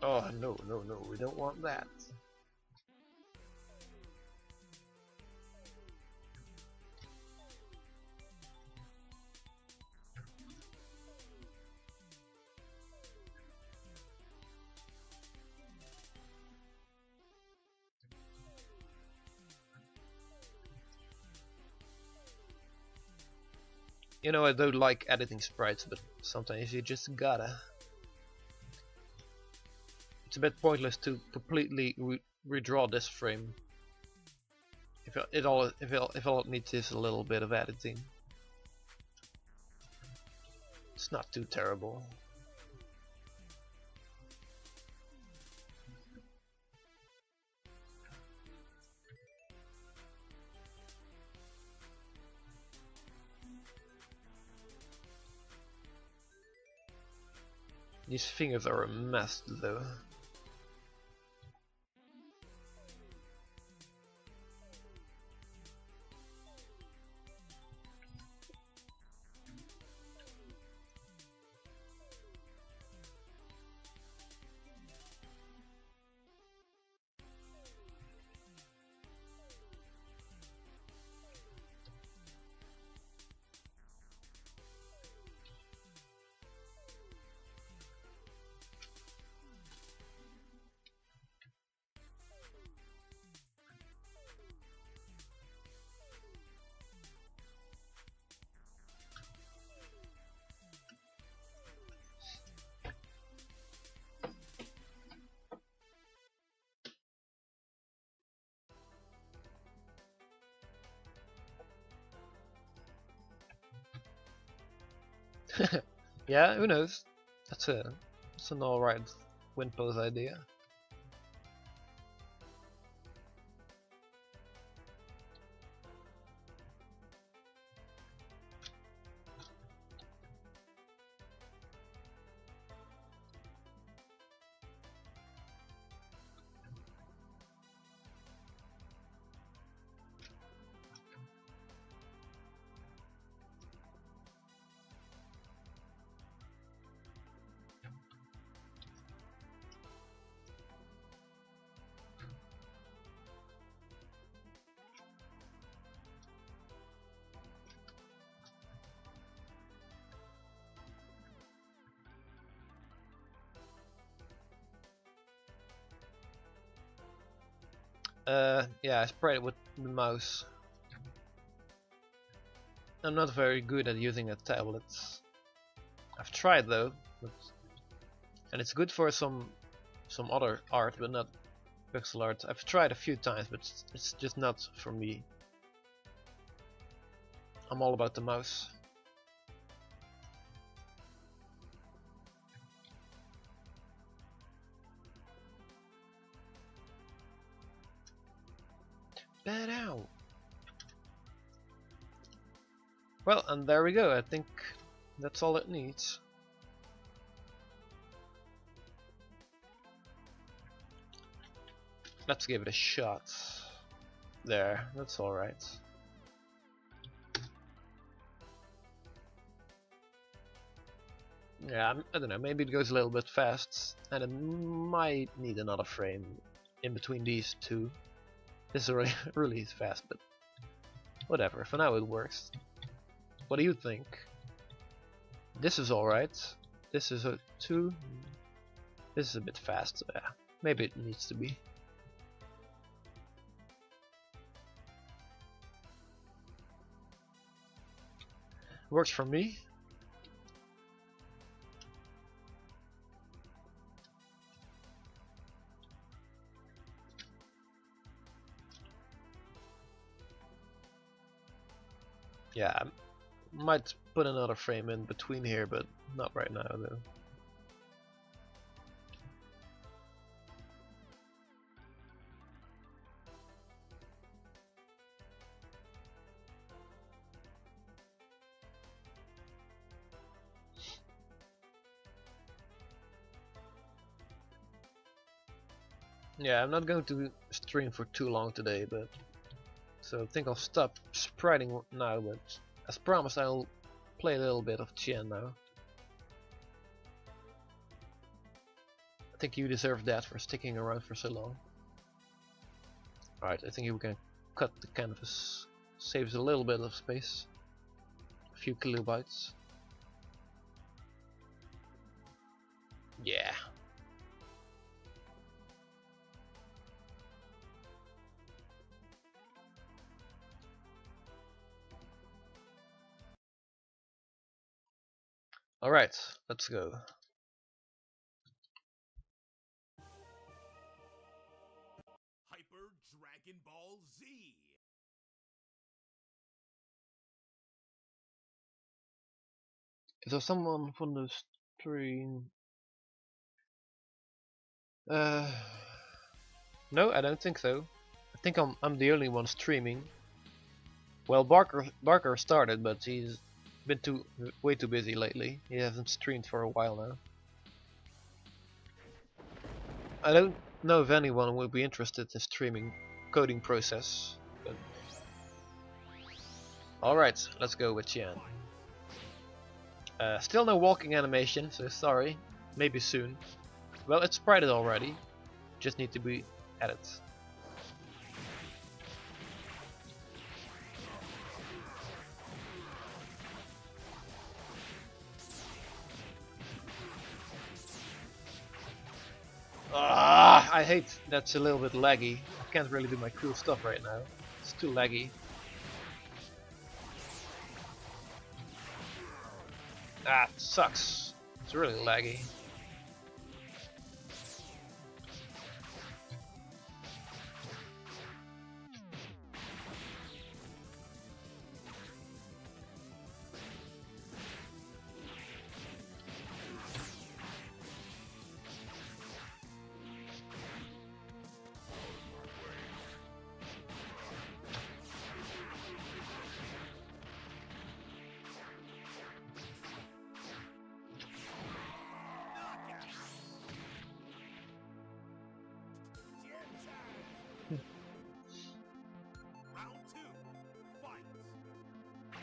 Oh no, we don't want that. You know, I don't like editing sprites, but sometimes you just gotta. It's a bit pointless to completely redraw this frame if all it needs is a little bit of editing. It's not too terrible. These fingers are a mess though. Yeah, who knows? That's an alright win pose idea. Yeah, I sprayed it with the mouse. I'm not very good at using a tablet. I've tried though, and it's good for some other art, but not pixel art. I've tried a few times, but it's just not for me. I'm all about the mouse. Bad out. Well, and there we go. I think that's all it needs. Let's give it a shot. There, that's alright. Yeah, I don't know, maybe it goes a little bit fast, and it might need another frame in between these two. This is already really fast, but whatever, for now it works. What do you think? This is alright. This is a 2. This is a bit fast, yeah. Maybe it needs to be. Works for me. Yeah, I might put another frame in between here, but not right now though. Yeah, I'm not going to stream for too long today, but so I think I'll stop spreading now, but as promised I'll play a little bit of Tien now. I think you deserve that for sticking around for so long. Alright, I think we can cut the canvas. Saves a little bit of space. A few kilobytes. Yeah. Alright, let's go. Hyper Dragon Ball Z. Is there someone from the stream? No, I don't think so. I think I'm the only one streaming. Well, Barker started, but he's been way too busy lately. He hasn't streamed for a while now. I don't know if anyone will be interested in streaming coding process. But... Alright, let's go with Tien. Still no walking animation, so sorry. Maybe soon. Well, it's sprited already. Just need to be added. Ah, I hate that's a little bit laggy. I can't really do my cool stuff right now. It's too laggy. Ah, it sucks. It's really laggy.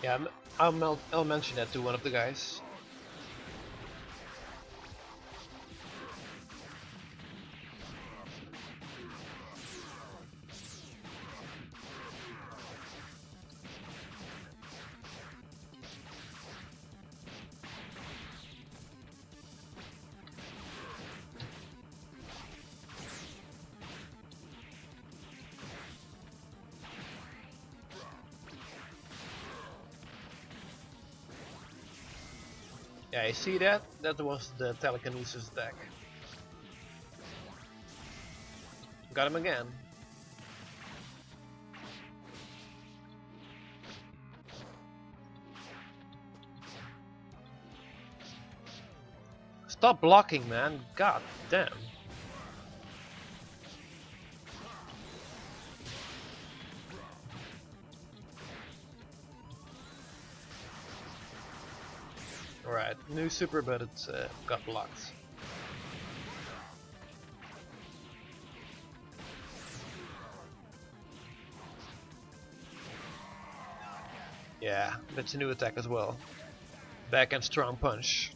Yeah, I'll mention that to one of the guys. Yeah, you see that? That was the telekinesis attack. Got him again. Stop blocking, man. God damn. Alright, new super, but it's got blocked. Yeah, that's a new attack as well. Back and strong punch.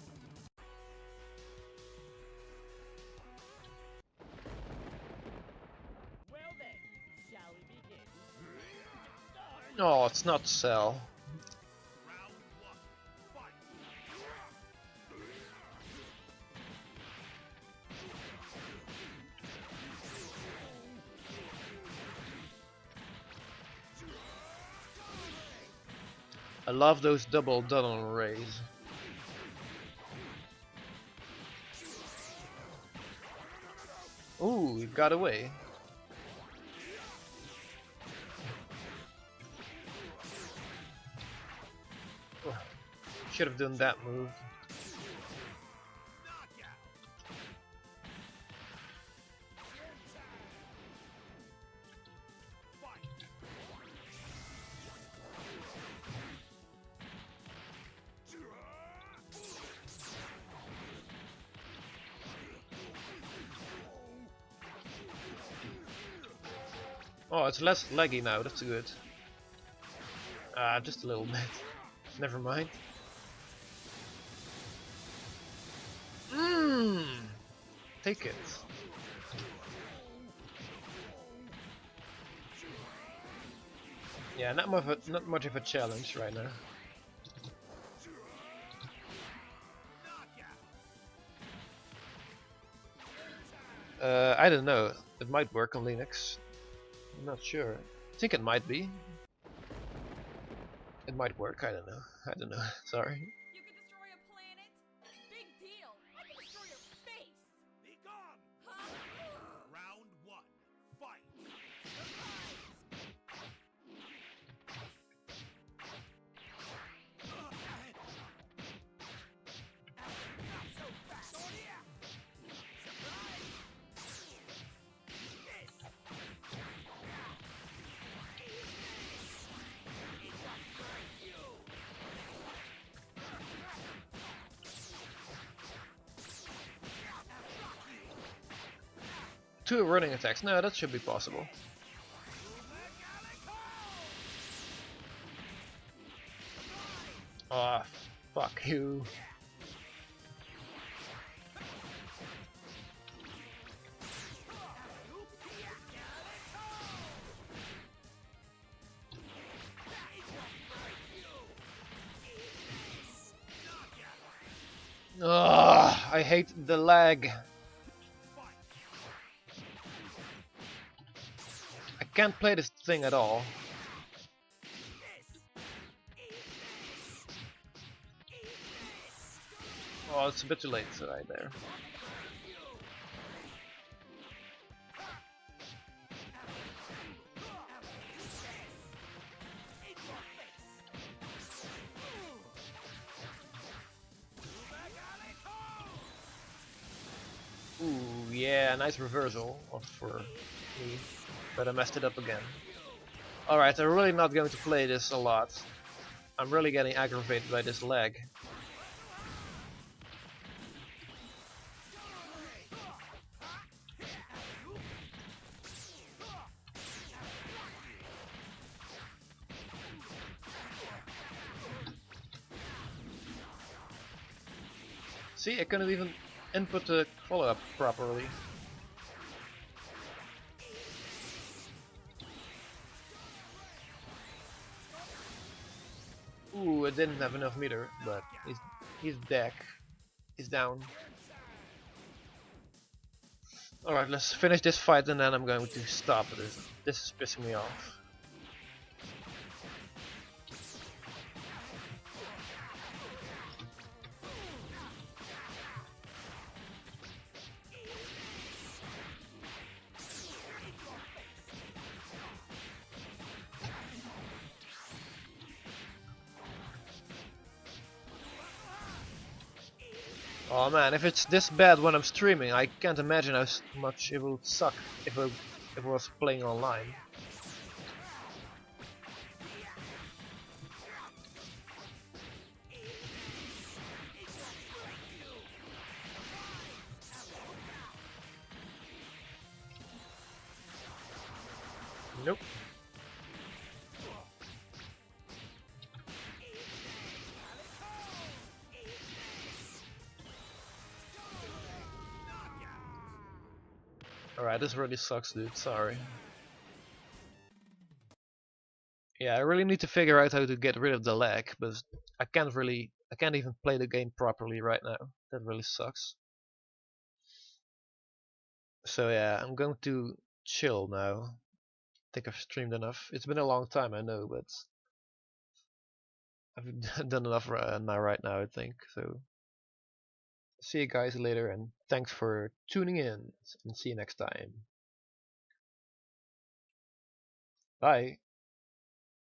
Well then, shall we begin? Oh, it's not Cell. Round one. Fight. I love those double Doddle rays. Ooh, he got away. Should have done that move. Oh, it's less laggy now, that's good. Just a little bit. Never mind. Mmm! Take it. Yeah, not much of a challenge right now. I don't know. It might work on Linux. I'm not sure. I think it might be. It might work. I don't know. I don't know. Sorry. You can destroy a planet? Big deal. I can destroy your face. Be gone! Huh? Round one, fight! Not so fast. Two running attacks. No, that should be possible. Ah, fuck you. Ah, I hate the lag. I can't play this thing at all. Oh, it's a bit too late right there. Ooh, yeah, nice reversal for me, but I messed it up again. Alright, I'm really not going to play this a lot. I'm really getting aggravated by this lag. See, I couldn't even input the follow-up properly. Ooh, I didn't have enough meter, but he's deck. He's down. Alright, let's finish this fight and then I'm going to stop this. This is pissing me off. Oh man, if it's this bad when I'm streaming, I can't imagine how much it would suck if I was playing online. Nope. Alright, this really sucks, dude. Sorry. Yeah, I really need to figure out how to get rid of the lag, but I can't even play the game properly right now. That really sucks. So yeah, I'm going to chill now. I think I've streamed enough. It's been a long time, I know, but I've done enough now right now, I think. So see you guys later, and thanks for tuning in, and see you next time. Bye.